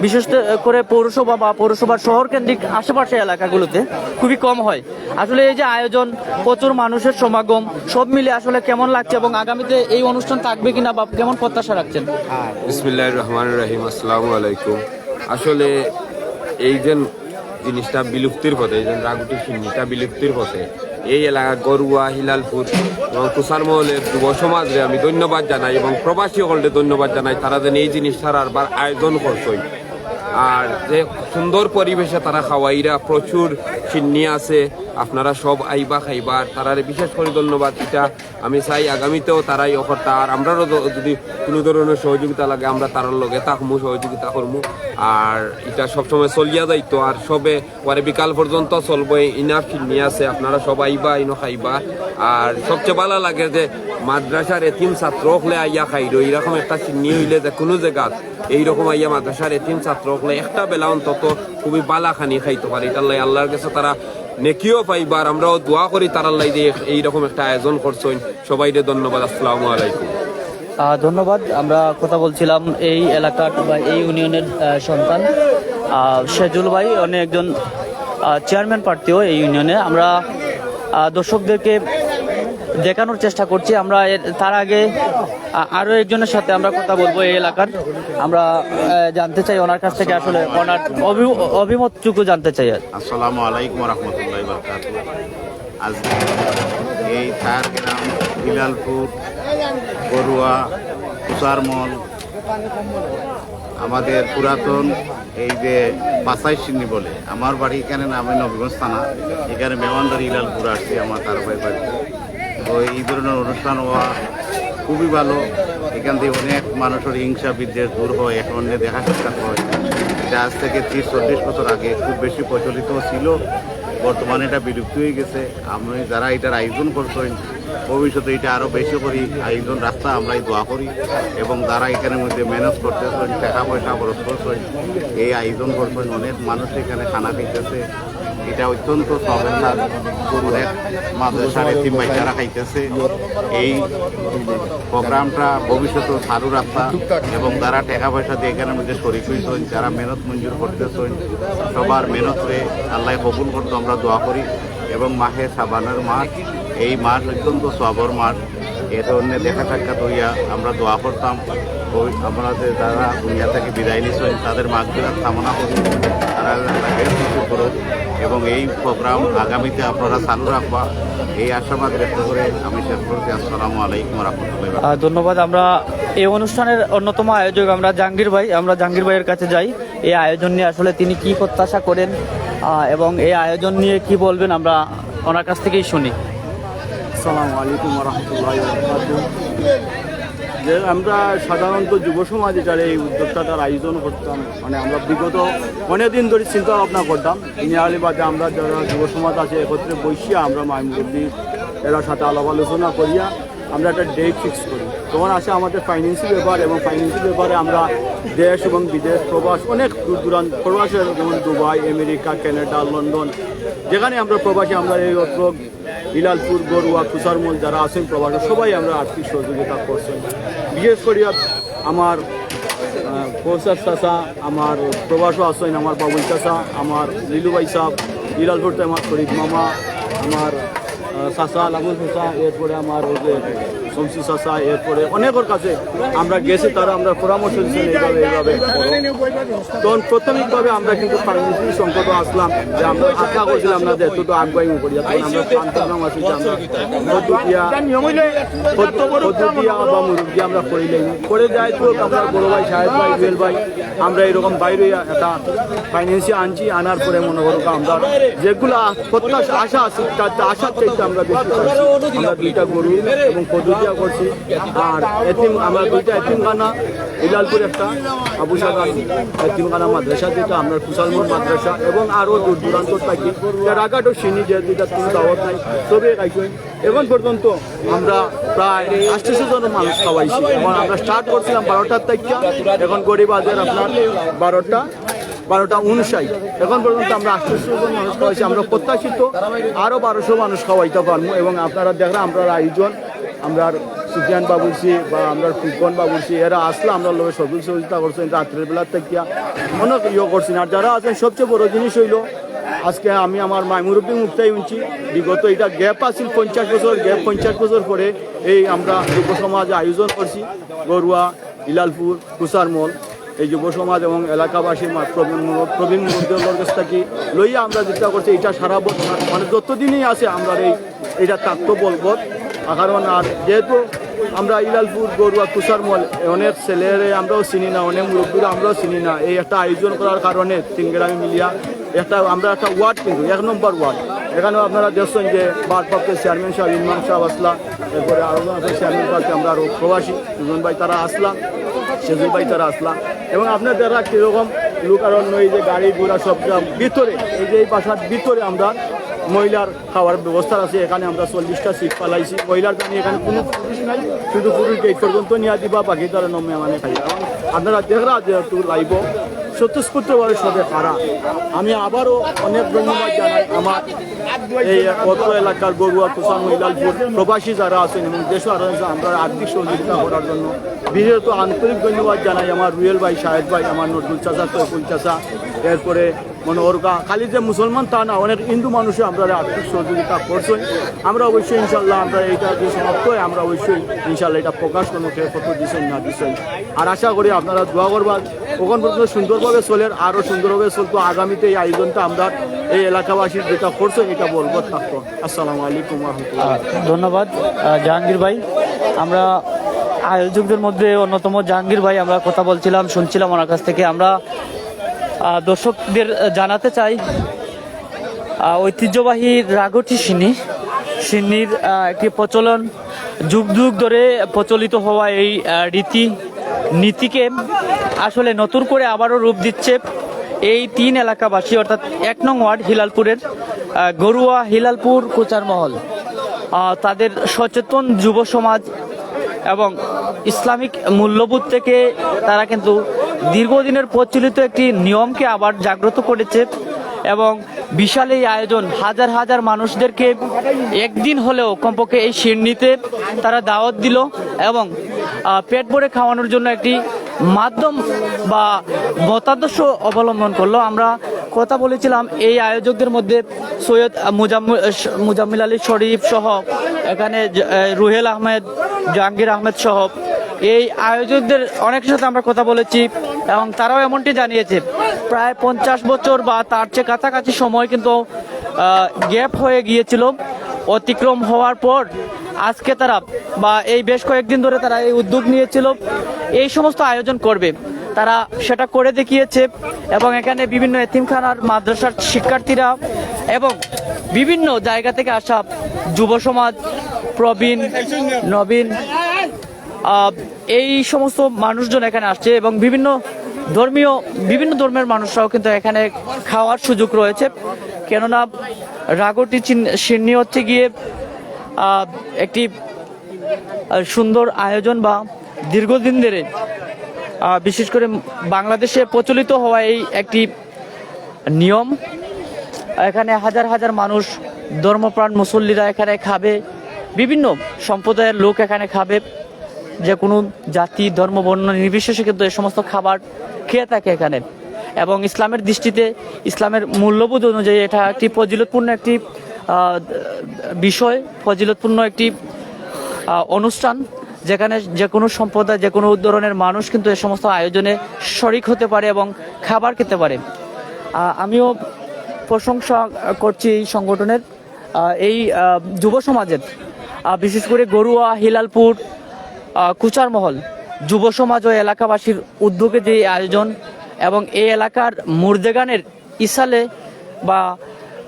বিশেষ করে পৌরসভা বা পৌরসভার শহর কেন্দ্রিক আশেপাশে এলাকাগুলোতে খুবই কম হয়। আসলে এই যে আয়োজন, প্রচুর মানুষের সমাগম, সব মিলে আসলে কেমন লাগছে এবং আগামীতে এই অনুষ্ঠান থাকবে কিনা বা কেমন প্রত্যাশা রাখছেন?
বিসমিল্লাহির রহমানির রহিম। আসসালামু আলাইকুম। আসলে এই যে জিনিসটা বিলুপ্তির পথে, এই যে রাগটি সিন্নিটা বিলুপ্তির পথে,
এই এলাকা গরুয়া হিলালপুর এবং কুসারমহলের যুব সমাজে আমি ধন্যবাদ জানাই এবং প্রবাসী হলকে ধন্যবাদ জানাই, তারা যেন এই জিনিসটার আরবার আয়োজন করছই। আর যে সুন্দর পরিবেশে তারা খাওয়াইরা প্রচুর চিন্নি আছে, আপনারা সব আইবা খাইবার, তারারে বিশেষ করে ধন্যবাদ। এটা আমি চাই আগামীতেও তারাই অফারটা, আর আমরাও যদি কোনো ধরনের সহযোগিতা লাগে আমরা তারার লগে থাকবো, সহযোগিতা করবো। আর এটা সবসময় চলিয়া যাইতো, আর সবে পরে বিকাল পর্যন্ত চলবো, ইনাফ চিন্নি আছে, আপনারা সব আইবা ইনো খাইবা। আর সবচেয়ে ভালো লাগে যে মাদ্রাসার এতিম ছাত্র হলে আইয়া খাইরো, এইরকম একটা চিন্নি হইলে যে কোনো জায়গাত এইরকম আইয়া মাদ্রাসার এতিম ছাত্র হলে একটা বেলা অন্তত খুবই বালা খানি খাইতে পারে। এটার লাই আল্লাহর কাছে তারা নেকিও পাইবার, আমরাও দোয়া করি তারার লাই দিয়ে এইরকম একটা আয়োজন করছেন। সবাইকে ধন্যবাদ। আসসালামু আলাইকুম।
ধন্যবাদ। আমরা কথা বলছিলাম এই এলাকার বা এই ইউনিয়নের সন্তান সেজুল ভাই, উনি একজন চেয়ারম্যান প্রার্থীও এই ইউনিয়নে। আমরা দর্শকদেরকে দেখানোর চেষ্টা করছি। আমরা তার আগে আরও একজনের সাথে আমরা কথা বলবো এই এলাকার। আমরা জানতে চাই ওনার কাছ থেকে আসলে ওনার অভিমতটুকু জানতে চাই।
আসসালামু আলাইকুম রহমতুল্লাহ বরকাতুহ। আজকে এই চার গ্রাম হিলালপুর, গরুয়া, কুসারমল, আমাদের পুরাতন এই যে বাসাই সিন্নি বলে, আমার বাড়ি এখানে নামে নবীগঞ্জ থানা, এখানে মেহমানদারি হিলালপুর আসছি আমার তার বাড়িতে। তো এই ধরনের অনুষ্ঠান হওয়া খুবই ভালো। এখান থেকে অনেক মানুষের হিংসা বিদ্বেষ দূর হয়, এখন দেখা সাক্ষাৎ হয়। এটা আজ থেকে 30-40 বছর আগে খুব বেশি প্রচলিত ছিল, বর্তমানে এটা বিলুপ্ত হয়ে গেছে। আমি যারা এটার আয়োজন করছেন ভবিষ্যতে এটা আরও বেশি করি আয়োজন রাস্তা আমরাই দোয়া করি, এবং যারা এখানের মধ্যে মেহনত করতেছেন, টাকা পয়সা খরচ করছেন, এই আয়োজন করছেন, অনেক মানুষ এখানে খানা খাইতেছে। এটা অত্যন্ত সবেন্দার, অনেক মাদ্রাসার এতিম বাচ্চারা খাইতেছে। এই প্রোগ্রামটা ভবিষ্যতে চালু রাখা, এবং যারা টাকা পয়সা দিয়ে এখানের মধ্যে শরিক হয়েছেন, যারা মেহনত মঞ্জুর করতেছেন, সবার মেহনতরে আল্লাহ কবুল করতে আমরা দোয়া করি। এবং মাহে সাবানের মাস, এই মাস অত্যন্ত সবর মাস, এ ধরনের দেখা সাক্ষাৎ হইয়া আমরা দোয়া করতাম। ওই আমাদের যারা দুনিয়া থেকে বিদায় নিচ্ছেন তাদের মাগফিরাত কামনা করি, তারা কিছু করুক, এবং এই প্রোগ্রাম আগামীতে আপনারা চালু রাখবা, এই আশাবাদ ব্যক্ত করে আমি শেষ করছি। আসসালামু আলাইকুম রহমতুল্লাহ।
ধন্যবাদ। আমরা এই অনুষ্ঠানের অন্যতম আয়োজক আমরা জাহাঙ্গীর ভাইয়ের কাছে যাই। এই আয়োজন নিয়ে আসলে তিনি কি প্রত্যাশা করেন এবং এই আয়োজন নিয়ে কি বলবেন, আমরা ওনার কাছ থেকেই শুনি।
আসসালামু আলাইকুম রহমতুল্লাহ। যে আমরা সাধারণত যুব সমাজ এটার এই উদ্যোক্তাটার আয়োজন করতাম, মানে আমরা বিগত অনেকদিন ধরে চিন্তা ভাবনা করতাম। ইনিয়ালিবাদে আমরা যারা যুব সমাজ আছে একত্রে বসিয়া আমরা মাইমুরব্বী এরা সাথে আলাপ আলোচনা করিয়া আমরা একটা ডেট ফিক্স করি। তখন আসে আমাদের ফাইন্যান্সিয়াল ব্যাপার, এবং ফাইন্যান্সিয়াল ব্যাপারে আমরা দেশ এবং বিদেশ প্রবাস অনেক দূর দূরান্ত প্রবাসের, যেমন দুবাই, আমেরিকা, কানাডা, লন্ডন, যেখানে আমরা প্রবাসী আমরা এই অত্র হিলালপুর, গরুয়া, কুসারমল যারা আছেন প্রবাসী, সবাই আমরা আর্থিক সহযোগিতা করছেন। বিশেষ করিয়া আমার কৌসার চাষা, আমার প্রবাসও আছেন, আমার বাবুল চাষা, আমার লিলু ভাই সাহ, হিলালপুরতে আমার শরীফ মামা, আমার চাষা লাবুল চাষা, এরপরে আমার ওই যে শমসি চাষা, এরপরে অনেকের কাছে আমরা গেছি, তারা আমরা পরামর্শ দিচ্ছেন এইভাবে। তখন প্রাথমিকভাবে আমরা কিন্তু ফাইন্যান্সিয়াল সংকটও আসলাম, যে আমরা আশা করছিলাম না যে এতটা আগুয়াই করিয়া, তখন আমরা প্রান্তগ্রাম আসি যে আমরা পদ্ধতিয়া বা মুরব্বী আমরা করিলেন করে যাই। তো আমরা বড় ভাই, সাহেব ভাই, জুয়েল ভাই, আমরা এরকম বাইরে একটা ফাইন্যান্সিয়াল আনছি। আনার পরে মনে করো আমরা যেগুলো প্রত্যাশা আশা আছে, তার আশার চাইতে আমরা বেশি করছি। আমরা 2টা গরু এবং পদ্ধতিয়া করছি, আর আমরা 2টা এতিমখানা, হিলালপুর একটা, আবু সাগান এতিমখানা মাদ্রাসা, যেটা আমরা কুসালমল মাদ্রাসা, এবং আরও দূর দূরান্ত থাকি রাগাটো সিনি, যে 2টা কোনো দাওয়াত নাই, সবই খাইছেন। এখন পর্যন্ত আমরা প্রায় 800 জন মানুষ খাওয়াইছি। এখন আমরা স্টার্ট করছিলাম 12টার থেকে, এখন গরিব আজের আপনার 12:59। এখন পর্যন্ত আমরা 800 জন মানুষ খাওয়াইছি। আমরা প্রত্যাশিত আরও 1200 মানুষ খাওয়াইতে পারবো। এবং আপনারা দেখলাম আমরা আয়োজন, আমরা সুফিয়ান বাবুরসি বা আমরা ফুকন বাবুরসি, এরা আসলে আমরা লোক সবুজ সহযোগিতা করছেন, রাত্রের বেলার থেকে অনেক করছেন। আর যারা আছেন সবচেয়ে বড় জিনিস হইল, আজকে আমি আমার মাইমুরব্বী মুক্তাই উঠছি। বিগত এটা গ্যাপ আছিল 50 বছর, গ্যাপ 50 বছর পরে এই আমরা যুব সমাজ আয়োজন করছি, গরুয়া, হিলালপুর, কুসারমল। এই যুব সমাজ এবং এলাকাবাসী প্রবীণ মুরব্বীদের কাছ থেকে লইয়া আমরা চেষ্টা করছি এটা সারা বছর মানে যতদিনই আছে আমরা এইটা থাকতো বলবো। কারণ আর যেহেতু আমরা ইলালপুর গরুয়া কুসারমল অনেক ছেলেরে আমরাও চিনি না, অনেক মুরব্বীরা আমরাও চিনি না, এই একটা আয়োজন করার কারণে 3 গ্রামে মিলিয়া আমরা একটা ওয়ার্ড, কিন্তু 1 নম্বর ওয়ার্ড। এখানেও আপনারা দেখছেন যে ভারপ্রাপ্ত চেয়ারম্যান সাহেব ইমরান সাহেব আসলা, এরপরে আরও চেয়ারম্যান সাহেব আমরা আরও প্রবাসী দুজন ভাই তারা আসলাম, সেজু ভাই তারা আসলাম। এবং আপনার দেখা কীরকম লোক আর অন্য এই যে গাড়ি ঘোড়া সব ভিতরে, এই যে এই বাসার ভিতরে আমরা মহিলার খাওয়ার ব্যবস্থা আছে। এখানে আমরা 40টা সিট পালাইছি মহিলার জানি, এখানে কোনো পুরুষ নাই, শুধু পুরুষ গেট পর্যন্ত নিয়ে দিবা, বাকি তারা নমে মানে খাই। এবং আপনারা দেখরা যেহেতু লাইব স্বতঃস্ফূর্তভাবে সবে খারা। আমি আবারও অনেক ধন্যবাদ জানাই আমার এই অত্র এলাকার গরুয়া কুসার ইলালপুর প্রবাসী যারা আছেন এবং দেশও আরও আমরা আর্থিক সহযোগিতা করার জন্য বিশেষত আন্তরিক ধন্যবাদ জানাই আমার রুয়েল ভাই, শাহেদ ভাই, আমার নজরুল চাচা, তৈফুল চাচা, এরপরে মনোহরকা। খালি যে মুসলমান তা না, অনেক হিন্দু মানুষও আমরা আর্থিক সহযোগিতা করছেন। আমরা অবশ্যই ইনশাল্লাহ আমরা এইটা যে সমাপ্ত হয় আমরা অবশ্যই ইনশাল্লাহ এটা প্রকাশ করবো, কে কত দিচ্ছেন না দিচ্ছেন। আর আশা করি আপনারা দোয়া করবার ওখান পর্যন্ত সুন্দরভাবে চলেন, আরও সুন্দরভাবে চলতো। আগামীতে এই আয়োজনটা আমরা এই এলাকাবাসীর যেটা করছেন এটা বলবো থাকতো। আসসালামু আলাইকুম রহমতুল্লাহ।
ধন্যবাদ জাহাঙ্গীর ভাই। আমরা আয়োজকদের মধ্যে অন্যতম জাহাঙ্গীর ভাই, আমরা কথা বলছিলাম, শুনছিলাম ওনার কাছ থেকে। আমরা দর্শকদের জানাতে চাই ঐতিহ্যবাহী রাগটি সিন্নির একটি প্রচলন, যুগ যুগ ধরে প্রচলিত হওয়া এই রীতি নীতিকে আসলে নতুন করে আবারও রূপ দিচ্ছে এই 3 এলাকাবাসী, অর্থাৎ 1 নং ওয়ার্ড হিলালপুরের গরুয়া হিলালপুর কুচারমহল। তাদের সচেতন যুব সমাজ এবং ইসলামিক মূল্যবোধ থেকে তারা কিন্তু দীর্ঘদিনের প্রচলিত একটি নিয়মকে আবার জাগ্রত করেছে এবং বিশাল এই আয়োজন হাজার হাজার মানুষদেরকে একদিন হলেও কমপক্ষে এই সিন্নিতে তারা দাওয়াত দিল এবং পেট ভরে খাওয়ানোর জন্য একটি মাধ্যম বা মতাদর্শ অবলম্বন করলো। আমরা কথা বলেছিলাম এই আয়োজকদের মধ্যে সৈয়দ মুজাম্মিল আলী শরীফ সহ, এখানে রুহেল আহমেদ, জাহাঙ্গীর আহমেদ সহ এই আয়োজকদের অনেকের সাথে আমরা কথা বলেছি এবং তারাও এমনটি জানিয়েছে প্রায় 50 বছর বা তার চেয়ে কাছাকাছি সময় কিন্তু গ্যাপ হয়ে গিয়েছিল। অতিক্রম হওয়ার পর আজকে তারা বা এই বেশ কয়েকদিন ধরে তারা এই উদ্যোগ নিয়েছিল এই সমস্ত আয়োজন করবে, তারা সেটা করে দেখিয়েছে। এবং এখানে বিভিন্ন এতিমখানার মাদ্রাসার শিক্ষার্থীরা এবং বিভিন্ন জায়গা থেকে আসা যুব সমাজ, প্রবীণ, নবীন, এই সমস্ত মানুষজন এখানে আসছে এবং বিভিন্ন ধর্মের মানুষরাও কিন্তু এখানে খাওয়ার সুযোগ রয়েছে। কেননা রাগটি সিন্নি হচ্ছে গিয়ে একটি সুন্দর আয়োজন বা দীর্ঘদিন ধরে বিশেষ করে বাংলাদেশে প্রচলিত হওয়া এই একটি নিয়ম। এখানে হাজার হাজার মানুষ, ধর্মপ্রাণ মুসল্লিরা এখানে খাবে, বিভিন্ন সম্প্রদায়ের লোক এখানে খাবে, যে কোনো জাতি ধর্ম বর্ণ নির্বিশেষে কিন্তু এই সমস্ত খাবার খেয়ে থাকে এখানে। এবং ইসলামের দৃষ্টিতে, ইসলামের মূল্যবোধ অনুযায়ী এটা একটি ফজিলতপূর্ণ একটি বিষয়, ফজিলতপূর্ণ একটি অনুষ্ঠান, যেখানে যে কোনো সম্প্রদায়, যে কোনো ধরনের মানুষ কিন্তু এই সমস্ত আয়োজনে শরিক হতে পারে এবং খাবার খেতে পারে। আমিও প্রশংসা করছি এই সংগঠনের, এই যুব সমাজের, বিশেষ করে গরুয়া হিলালপুর কুচারমহল যুব সমাজ ও এলাকাবাসীর উদ্যোগে যে আয়োজন এবং এই এলাকার মুর্দেগানের ইসালে বা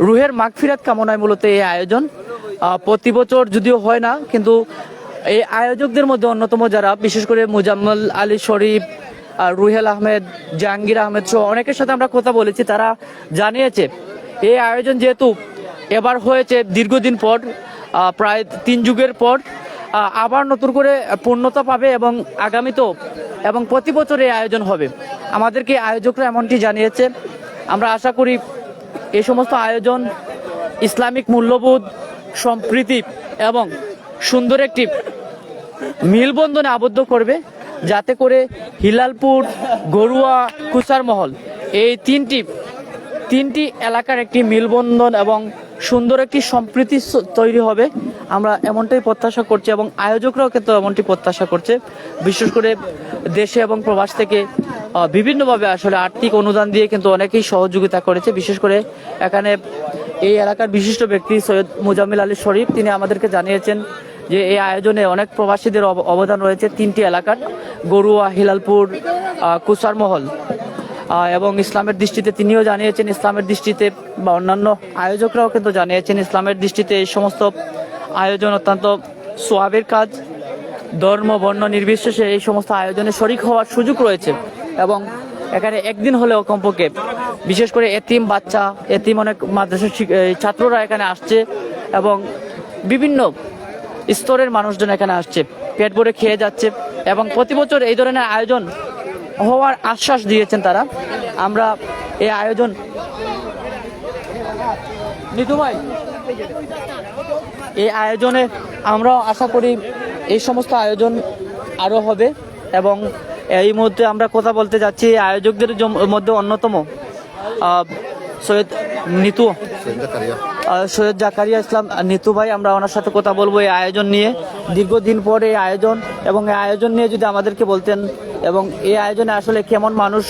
রুহের মাগফিরাত কামনায় মূলত এই আয়োজন। প্রতি বছর যদিও হয় না, কিন্তু এই আয়োজকদের মধ্যে অন্যতম যারা, বিশেষ করে মুজাম্মিল আলী শরীফ, রুহেল আহমেদ, জাহাঙ্গীর আহমেদ সহ অনেকের সাথে আমরা কথা বলেছি, তারা জানিয়েছে এই আয়োজন যেহেতু এবার হয়েছে দীর্ঘদিন পর, প্রায় 3 যুগের পর, আবার নতুন করে পূর্ণতা পাবে এবং আগামীতেও এবং প্রতি বছর এই আয়োজন হবে। আমাদেরকে আয়োজকরা এমনটি জানিয়েছে। আমরা আশা করি এই সমস্ত আয়োজন ইসলামিক মূল্যবোধ, সম্প্রীতি এবং সুন্দর একটি মিলবন্ধনে আবদ্ধ করবে, যাতে করে হিলালপুর, গরুয়া, কুচারমহল এই তিনটি এলাকার একটি মিলবন্ধন এবং সুন্দর একটি সম্প্রীতি তৈরি হবে। আমরা এমনটাই প্রত্যাশা করছি এবং আয়োজকরাও কিন্তু এমনটি প্রত্যাশা করছে। বিশেষ করে দেশে এবং প্রবাস থেকে বিভিন্নভাবে আসলে আর্থিক অনুদান দিয়ে কিন্তু অনেকেই সহযোগিতা করেছে। বিশেষ করে এখানে এই এলাকার বিশিষ্ট ব্যক্তি সৈয়দ মুজাম্মিল আলী শরীফ, তিনি আমাদেরকে জানিয়েছেন যে এই আয়োজনে অনেক প্রবাসীদের অবদান রয়েছে। 3টি এলাকার গরুয়া, হিলালপুর, কুসারমহল এবং ইসলামের দৃষ্টিতে তিনিও জানিয়েছেন, ইসলামের দৃষ্টিতে বা অন্যান্য আয়োজকরাও কিন্তু জানিয়েছেন ইসলামের দৃষ্টিতে এই সমস্ত আয়োজন অত্যন্ত সোয়াবের কাজ। ধর্ম বর্ণ নির্বিশেষে এই সমস্ত আয়োজনে শরিক হওয়ার সুযোগ রয়েছে এবং এখানে একদিন হলেও কমপক্ষে বিশেষ করে এতিম বাচ্চা, এতিম অনেক মাদ্রাসার ছাত্ররা এখানে আসছে এবং বিভিন্ন স্তরের মানুষজন এখানে আসছে, পেট ভরে খেয়ে যাচ্ছে এবং প্রতি বছর এই ধরনের আয়োজন হওয়ার আশ্বাস দিয়েছেন তারা। আমরা এই আয়োজন নিতু ভাই, এই আয়োজনে আমরাও আশা করি এই সমস্ত আয়োজন আরও হবে এবং এই মুহূর্তে আমরা কথা বলতে যাচ্ছি আয়োজকদের মধ্যে অন্যতম সৈয়দ জাকারিয়া ইসলাম নিতু ভাই। আমরা ওনার সাথে কথা বলবো এই আয়োজন নিয়ে, দীর্ঘদিন পরে এই আয়োজন এবং এই আয়োজন নিয়ে যদি আমাদেরকে বলতেন এবং এই আয়োজনে আসলে কেমন মানুষ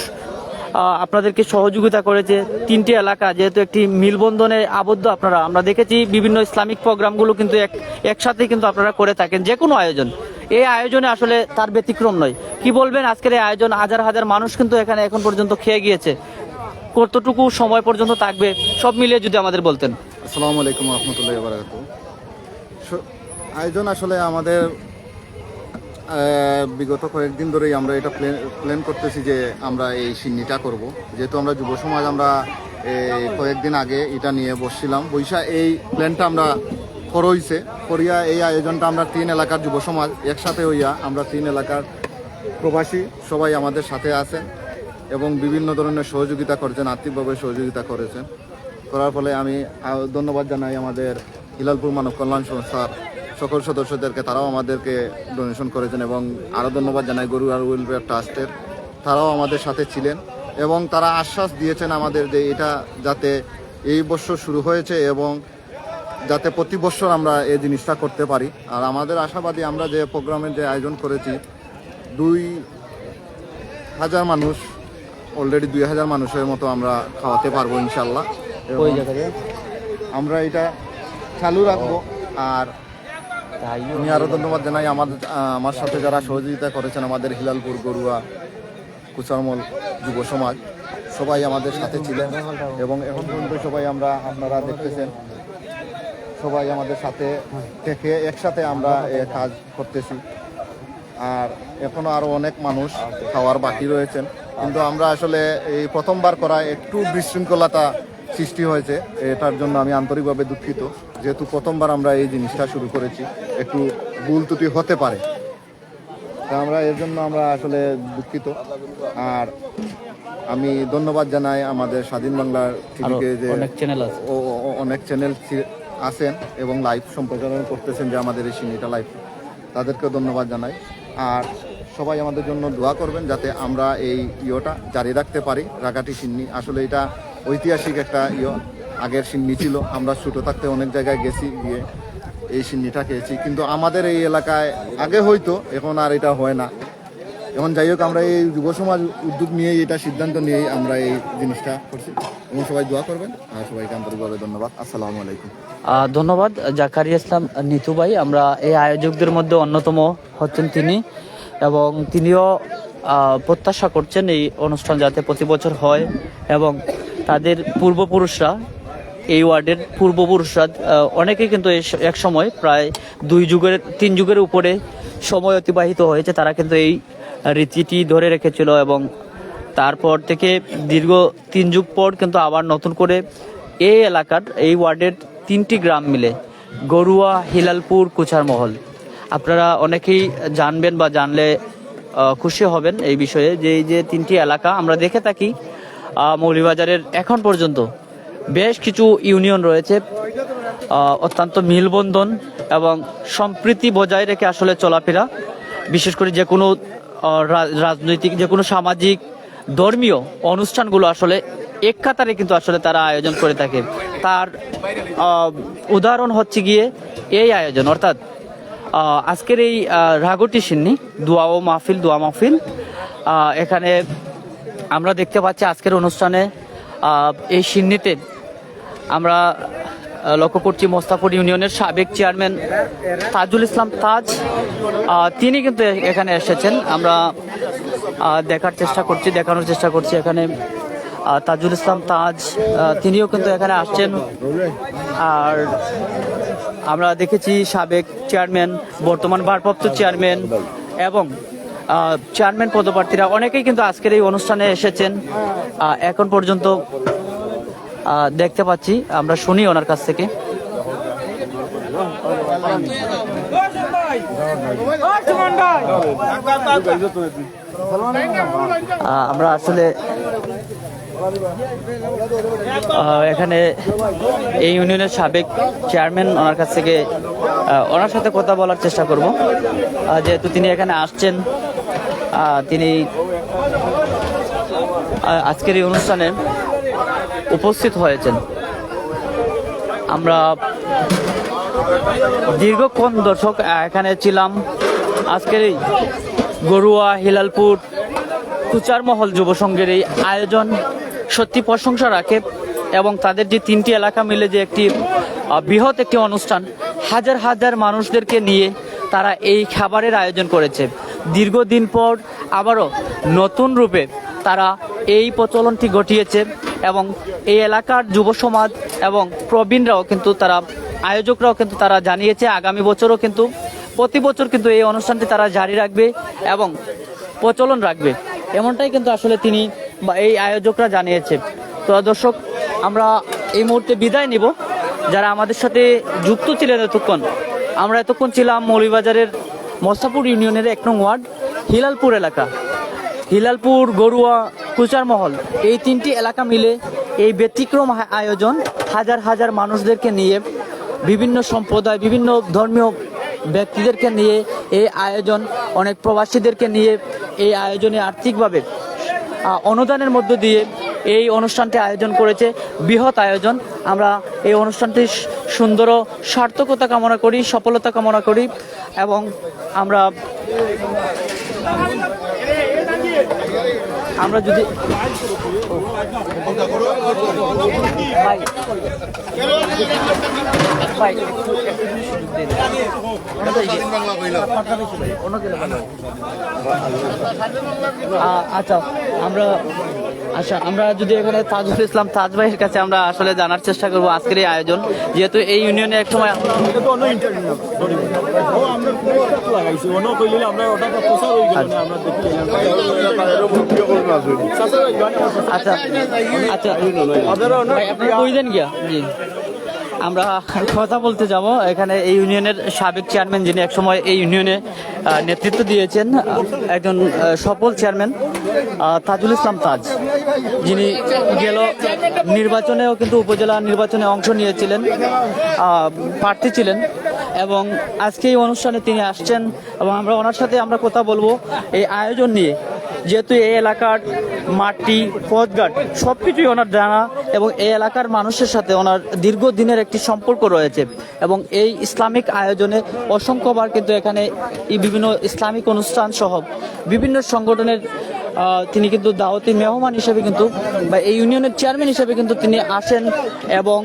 আপনাদেরকে সহযোগিতা করেছে। 3টি এলাকা যেহেতু একটি মিলবন্ধনে আবদ্ধ আপনারা, আমরা দেখেছি বিভিন্ন ইসলামিক প্রোগ্রামগুলো কিন্তু একসাথে কিন্তু আপনারা করে থাকেন যে কোনো আয়োজন। এই আয়োজনে আসলে তার ব্যতিক্রম নয়। কি বলবেন আজকের এই আয়োজন? হাজার হাজার মানুষ কিন্তু এখানে এখন পর্যন্ত খেয়ে গিয়েছে, কতটুকু সময় পর্যন্ত থাকবে সব মিলিয়ে যদি আমাদের বলতেন।
আসসালামু আলাইকুম রহমতুল্লাহি ওয়া বারাকাতুহু। আয়োজন আসলে আমাদের বিগত কয়েকদিন ধরেই আমরা এটা প্ল্যান করতেছি যে আমরা এই সিন্নিটা করব। যেহেতু আমরা যুব সমাজ, আমরা কয়েকদিন আগে এটা নিয়ে বসছিলাম, বৈশা এই প্ল্যানটা আমরা করিয়া এই আয়োজনটা আমরা 3 এলাকার যুব সমাজ একসাথে হইয়া আমরা 3 এলাকার প্রবাসী সবাই আমাদের সাথে আছেন এবং বিভিন্ন ধরনের সহযোগিতা করেছেন, আর্থিকভাবে সহযোগিতা করেছেন। করার ফলে আমি ধন্যবাদ জানাই আমাদের হিলালপুর মানব কল্যাণ সংস্থার সকল সদস্যদেরকে, তারাও আমাদেরকে ডোনেশন করেছেন এবং আরও ধন্যবাদ জানাই গরুয়া ওয়েলফেয়ার ট্রাস্টের, তারাও আমাদের সাথে ছিলেন এবং তারা আশ্বাস দিয়েছেন আমাদের যে এটা যাতে এই বছর শুরু হয়েছে এবং যাতে প্রতি বছর আমরা এই জিনিসটা করতে পারি। আর আমাদের আশাবাদী, আমরা যে প্রোগ্রামের যে আয়োজন করেছি 2000 মানুষ, অলরেডি 2000 মানুষের মতো আমরা খাওয়াতে পারবো ইনশাল্লাহ। আমরা এটা চালু রাখবো। আর আমি আরও ধন্যবাদ জানাই আমার সাথে যারা সহযোগিতা করেছেন, আমাদের হিলালপুর, গরুয়া, কুচারমল যুব সমাজ সবাই আমাদের সাথে ছিলেন এবং এখন পর্যন্ত সবাই আপনারা দেখতেছেন সবাই আমাদের সাথে থেকে একসাথে আমরা কাজ করতেছি। আর এখনো আরও অনেক মানুষ খাওয়ার বাকি রয়েছেন, কিন্তু আমরা আসলে এই প্রথমবার করা একটু বিশৃঙ্খলতা সৃষ্টি হয়েছে, এটার জন্য আমি আন্তরিকভাবে দুঃখিত। যেহেতু প্রথমবার আমরা এই জিনিসটা শুরু করেছি, একটু ভুল ত্রুটি হতে পারে, তা আমরা এর জন্য আমরা আসলে দুঃখিত। আর আমি ধন্যবাদ জানাই আমাদের স্বাধীন বাংলার টিভিকে, যে অনেক চ্যানেল আছেন এবং লাইভ সম্প্রচারণ করতেছেন যে আমাদের এই সিনেমাটা লাইভ, তাদেরকেও ধন্যবাদ জানাই। আর সবাই আমাদের জন্য দোয়া করবেন যাতে আমরা এই ইয়েটা জারি রাখতে পারি। রাগাটি সিন্নি আসলে এটা ঐতিহাসিক একটা আগের সিন্নি ছিল। আমরা ছোটো থাকতে অনেক জায়গায় গেছি, গিয়ে এই সিন্নিটা খেয়েছি, কিন্তু আমাদের এই এলাকায় আগে হয়তো, এখন আর এটা হয় না। এখন যাই হোক, আমরা এই যুব সমাজ উদ্যোগ নিয়েই, এটা সিদ্ধান্ত নিয়েই আমরা এই জিনিসটা করছি এবং সবাই দোয়া করবেন। আর সবাইকে আন্তরিকভাবে ধন্যবাদ। আসসালামু আলাইকুম।
ধন্যবাদ জাকারিয়া ইসলাম নিতু ভাই। আমরা এই আয়োজকদের মধ্যে অন্যতম হচ্ছেন তিনি এবং তিনিও প্রত্যাশা করছেন এই অনুষ্ঠান যাতে প্রতি বছর হয় এবং তাদের পূর্বপুরুষরা, এই ওয়ার্ডের পূর্বপুরুষরা অনেকেই কিন্তু এক সময় প্রায় 3 যুগের উপরে সময় অতিবাহিত হয়েছে, তারা কিন্তু এই রীতিটি ধরে রেখেছিল এবং তারপর থেকে দীর্ঘ 3 যুগ পর কিন্তু আবার নতুন করে এই এলাকার, এই ওয়ার্ডের 3টি গ্রাম মিলে গরুয়া, হিলালপুর, কুচারমহল, আপনারা অনেকেই জানবেন বা জানলে খুশি হবেন এই বিষয়ে যে এই যে 3টি এলাকা আমরা দেখে থাকি মৌলভীবাজারের এখন পর্যন্ত বেশ কিছু ইউনিয়ন রয়েছে, অত্যন্ত মিলবন্ধন এবং সম্প্রীতি বজায় রেখে আসলে চলাফেরা, বিশেষ করে যে কোনো রাজনৈতিক, যে কোনো সামাজিক, ধর্মীয় অনুষ্ঠানগুলো আসলে এক কাতারে কিন্তু আসলে তারা আয়োজন করে থাকে। তার উদাহরণ হচ্ছে গিয়ে এই আয়োজন, অর্থাৎ আজকের এই রাগটি সিন্নি দোয়া মাহফিল। এখানে আমরা দেখতে পাচ্ছি আজকের অনুষ্ঠানে এই সিন্নিতে আমরা লক্ষ্য করছি মোস্তাপুর ইউনিয়নের সাবেক চেয়ারম্যান তাজুল ইসলাম তাজ, তিনি কিন্তু এখানে এসেছেন। আমরা দেখানোর চেষ্টা করছি এখানে তাজুল ইসলাম তাজ তিনিও কিন্তু এখানে আসছেন। আর আমরা দেখেছি সাবেক চেয়ারম্যান, বর্তমান ভারপ্রাপ্ত চেয়ারম্যান এবং চেয়ারম্যান পদপ্রার্থীরা অনেকেই কিন্তু আজকের এই অনুষ্ঠানে এসেছেন। এখন পর্যন্ত দেখতে পাচ্ছি, আমরা শুনি ওনার কাছ থেকে। আমরা আসলে এখানে এই ইউনিয়নের সাবেক চেয়ারম্যান ওনার কাছ থেকে ওনার সাথে কথা বলার চেষ্টা করব, যেহেতু তিনি এখানে আসছেন। তিনি আজকের এই অনুষ্ঠানে উপস্থিত হয়েছেন। আমরা দীর্ঘক্ষণ দর্শক এখানে ছিলাম। আজকের এই গরুয়া হিলালপুর কুচারমহল যুব সংঘের এই আয়োজন সত্যি প্রশংসা রাখে এবং তাদের যে 3টি এলাকা মিলে যে একটি বৃহৎ একটি অনুষ্ঠান, হাজার হাজার মানুষদেরকে নিয়ে তারা এই খাবারের আয়োজন করেছে। দীর্ঘদিন পর আবারও নতুন রূপে তারা এই প্রচলনটি ঘটিয়েছে এবং এই এলাকার যুব সমাজ এবং প্রবীণরাও কিন্তু আয়োজকরাও কিন্তু তারা জানিয়েছে আগামী বছরও কিন্তু প্রতি বছর কিন্তু এই অনুষ্ঠানটি তারা জারি রাখবে এবং প্রচলন রাখবে, এমনটাই কিন্তু আসলে তিনি বা এই আয়োজকরা জানিয়েছে। তো দর্শক, আমরা এই মুহূর্তে বিদায় নিব। যারা আমাদের সাথে যুক্ত ছিলেন আমরা এতক্ষণ ছিলাম মৌলভীবাজারের মোস্তাপুর ইউনিয়নের 1 নং ওয়ার্ড হিলালপুর এলাকা, হিলালপুর, গরুয়া, কুচারমহল, এই 3টি এলাকা মিলে এই ব্যতিক্রম আয়োজন, হাজার হাজার মানুষদেরকে নিয়ে, বিভিন্ন সম্প্রদায়, বিভিন্ন ধর্মীয় ব্যক্তিদেরকে নিয়ে এই আয়োজন, অনেক প্রবাসীদেরকে নিয়ে এই আয়োজনে আর্থিকভাবে অনুদানের মধ্য দিয়ে এই অনুষ্ঠানটি আয়োজন করেছে। বৃহৎ আয়োজন। আমরা এই অনুষ্ঠানটির সুন্দর সার্থকতা কামনা করি, সফলতা কামনা করি এবং আমরা যদি আমরা যদি এখানে তাজুল ইসলাম তাজ ভাইয়ের কাছে আমরা আসলে জানার চেষ্টা করব আজকের এই আয়োজন, যেহেতু এই ইউনিয়নে এক সময় আচ্ছা আপনারা কইদেন গিয়া জি আমরা কথা বলতে যাব। এখানে এই ইউনিয়নের সাবেক চেয়ারম্যান, যিনি একসময় এই ইউনিয়নে নেতৃত্ব দিয়েছেন, একজন সফল চেয়ারম্যান তাজুল ইসলাম তাজ, যিনি নির্বাচনেও কিন্তু উপজেলা নির্বাচনে অংশ নিয়েছিলেন, প্রার্থী ছিলেন এবং আজকে এই অনুষ্ঠানে তিনি আসছেন এবং আমরা ওনার সাথে আমরা কথা বলবো এই আয়োজন নিয়ে। যেহেতু এই এলাকার মাটি, পথঘাট সব কিছুই ওনার জানা এবং এই এলাকার মানুষের সাথে ওনার দীর্ঘদিনের একটি সম্পর্ক রয়েছে এবং এই ইসলামিক আয়োজনে অসংখ্যবার কিন্তু এখানে এই বিভিন্ন ইসলামিক অনুষ্ঠান সহ বিভিন্ন সংগঠনের তিনি কিন্তু দাওয়াতি মেহমান হিসেবে কিন্তু বা এই ইউনিয়নের চেয়ারম্যান হিসেবে কিন্তু তিনি আসেন এবং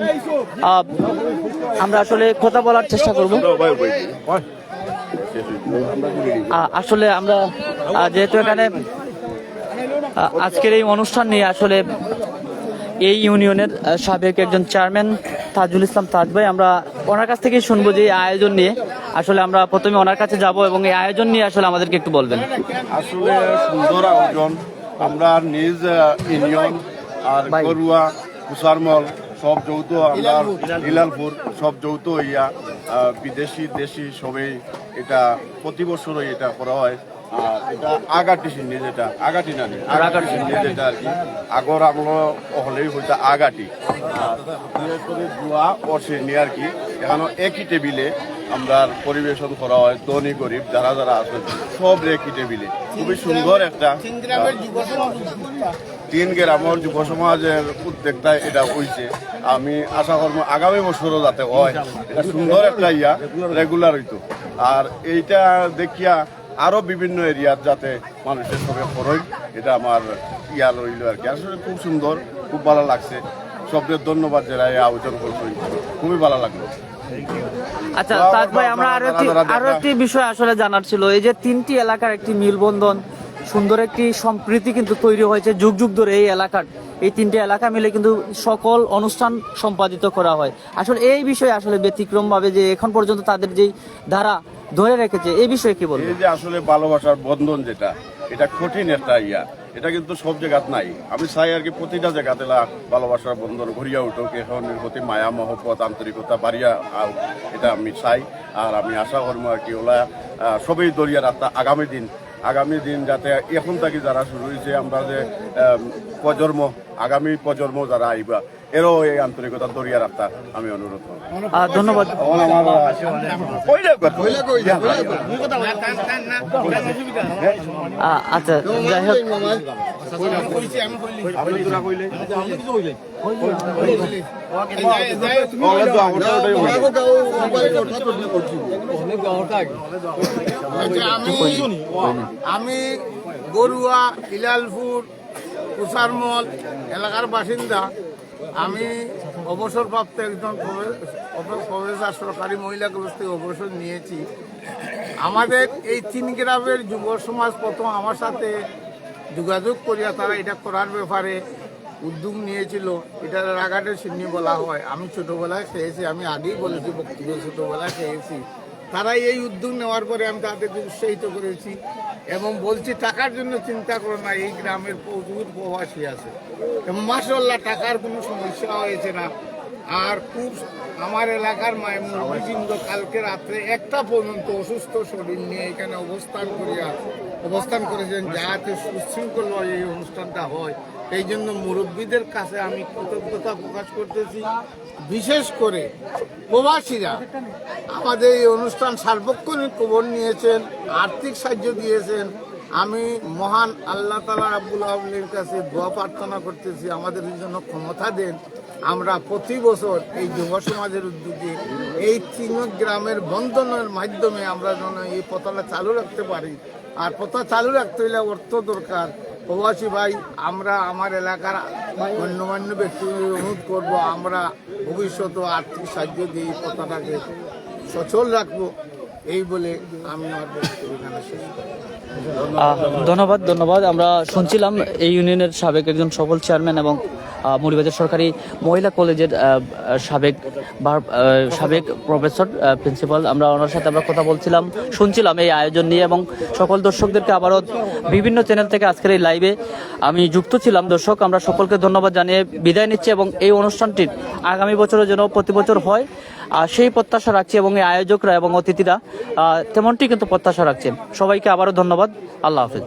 আমরা আসলে কথা বলার চেষ্টা করব। আসলে আমরা যেহেতু এখানে আজকের এই অনুষ্ঠান নিয়ে আসলে এই ইউনিয়নের সাবেক একজন চেয়ারম্যান তাজুল ইসলাম তাজ ভাই, আমরা ওনার কাছ থেকে শুনবো যে এই আয়োজন নিয়ে আসলে আমরা প্রথমে ওনার কাছে যাব এবং এই আয়োজন নিয়ে আসলে আমাদেরকে একটু বলবেন।
আসলে সুন্দর আয়োজন। আমরা নিজ ইউনিয়ন আর গরুয়া, কুচারমহল সব যৌথ, আমরা হিলালপুর সব যৌথ হইয়া বিদেশি দেশি সবাই এটা প্রতি বছরই এটা করা হয়। আর এটা আগাটি সিন্নি, যেটা আগাটি না আগাটি সিন্নি, যেটা আর কি আগর আমলো হলেই হইতা আগাটি দোয়া ও সিন্নি আর কি। এখানে একই টেবিলে আমরা পরিবেশন করা হয়। ধনী গরিব যারা যারা আছে সব একই টেবিলে। খুবই সুন্দর একটা 3 গ্রামের যুব সমাজের উদ্যোগটা এটা হয়েছে। আমি আশা করবো আগামী বছরও যাতে হয়, এটা সুন্দর একটা রেগুলার হইতো। আর এইটা দেখিয়া আরও বিভিন্ন এরিয়ার যাতে মানুষের সঙ্গে খরচ, এটা আমার ইয়া রইল আর কি। আসলে খুব সুন্দর, খুব ভালো লাগছে। সবদের ধন্যবাদ যারা এই আয়োজন করছেন, খুবই ভালো লাগলো।
আচ্ছা তাজ ভাই, আমরা আরো একটি বিষয় আসলে জানার ছিল। এই যে 3টি এলাকার একটি মিলবন্ধন, সুন্দর একটি সম্প্রীতি কিন্তু তৈরি হয়েছে যুগ যুগ ধরে এই এলাকার। এই 3টি এলাকা মিলে কিন্তু সকল অনুষ্ঠান সম্পাদিত করা হয়। আসলে এই বিষয়ে আসলে ব্যতিক্রম ভাবে যে এখন পর্যন্ত তাদের যেই ধারা ধরে রেখেছে, এই বিষয়ে কি বলবো?
এই যে আসলে ভালোবাসার বন্ধন যেটা, এটা কঠিন একটা ইয়া, এটা কিন্তু সব জায়গাত নাই। আমি চাই আর কি প্রতিটা জায়গাতে ভালোবাসার বন্ধন গড়িয়া উঠুক, এখন প্রতি মায়া মহব্বত আন্তরিকতা বাড়িয়া এটা আমি চাই। আর আমি আশা করবো আর কি ওলা সবই দরিয়া রাস্তা আগামী দিন যাতে এখন থেকে যারা শুরু হয়েছে, আমরা যে আগামী প্রজন্ম যারা আইবা, এরও এই আন্তরিকতা দরিয়া রাস্তা আমি অনুরোধ করব।
ধন্যবাদ। আচ্ছা যাই হোক,
আমি গরুয়া, হিলালপুর, কুসারমল এলাকার বাসিন্দা। আমি অবসরপ্রাপ্ত একজন প্রফেসর, সরকারি মহিলা কলেজ থেকে অবসর নিয়েছি। আমাদের এই 3 গ্রামের যুব সমাজ প্রথম আমার সাথে যোগাযোগ করিয়া তারা এটা করার ব্যাপারে উদ্যোগ নিয়েছিল। এটা রাগাটের সিন্নি বলা হয়। আমি ছোটোবেলায় খেয়েছি, আমি আগেই বলেছি বক্তব্য, ছোটোবেলায় খেয়েছি। তারা এই উদ্যোগ নেওয়ার পরে আমি তাদেরকে উৎসাহিত করেছি এবং বলছি টাকার জন্য চিন্তা করো না, এই গ্রামের প্রচুর প্রবাসী আছে এবং মাশাআল্লাহ টাকার কোনো সমস্যা হয়েছে না। আর খুব আমার এলাকার মুরব্বীবৃন্দ কালকে রাত্রে 1টা পর্যন্ত অসুস্থ শরীর নিয়ে এখানে অবস্থান করেছেন, যাতে সুশৃঙ্খল এই অনুষ্ঠানটা হয়। এই জন্য মুরব্বীদের কাছে আমি কৃতজ্ঞতা প্রকাশ করতেছি। বিশেষ করে প্রবাসীরা আমাদের এই অনুষ্ঠান সার্বক্ষণিক খবর নিয়েছেন, আর্থিক সাহায্য দিয়েছেন। আমি মহান আল্লাহ তাআলা রাব্বুল আলামিনের কাছে দোয়া প্রার্থনা করতেছি, আমাদের জন্য ক্ষমতা দেন। আমরা প্রতি বছর এই যুব সমাজের উদ্যোগে এই 3 গ্রামের বন্ধনের মাধ্যমে আমরা যেন এই পথটা চালু রাখতে পারি। আর পথ চালু রাখতে হলে অর্থ দরকার। প্রবাসী ভাই, আমরা আমার এলাকার গণ্যমান্য ব্যক্তি অনুরোধ করব, আমরা ভবিষ্যতে আর্থিক সাহায্য দিয়ে এই পথটাকে সচল রাখবো। এই বলে আমি আমার বক্তব্য এখানে শেষ করি।
ধন্যবাদ। আমরা শুনছিলাম এই ইউনিয়নের সাবেক একজন সফল চেয়ারম্যান এবং মৌলভীবাজার সরকারি মহিলা কলেজের সাবেক প্রফেসর, প্রিন্সিপাল। আমরা ওনার সাথে কথা বলছিলাম, শুনছিলাম এই আয়োজন নিয়ে এবং সকল দর্শকদেরকে আবারও বিভিন্ন চ্যানেল থেকে আজকের এই লাইভে আমি যুক্ত ছিলাম। দর্শক, আমরা সকলকে ধন্যবাদ জানিয়ে বিদায় নিচ্ছি এবং এই অনুষ্ঠানটির আগামী বছরের জন্য প্রতি বছর হয় সেই প্রত্যাশা রাখছি এবং এই আয়োজকরা এবং অতিথিরা তেমনটি কিন্তু প্রত্যাশা রাখছেন। সবাইকে আবারও ধন্যবাদ। আল্লাহ হাফেজ।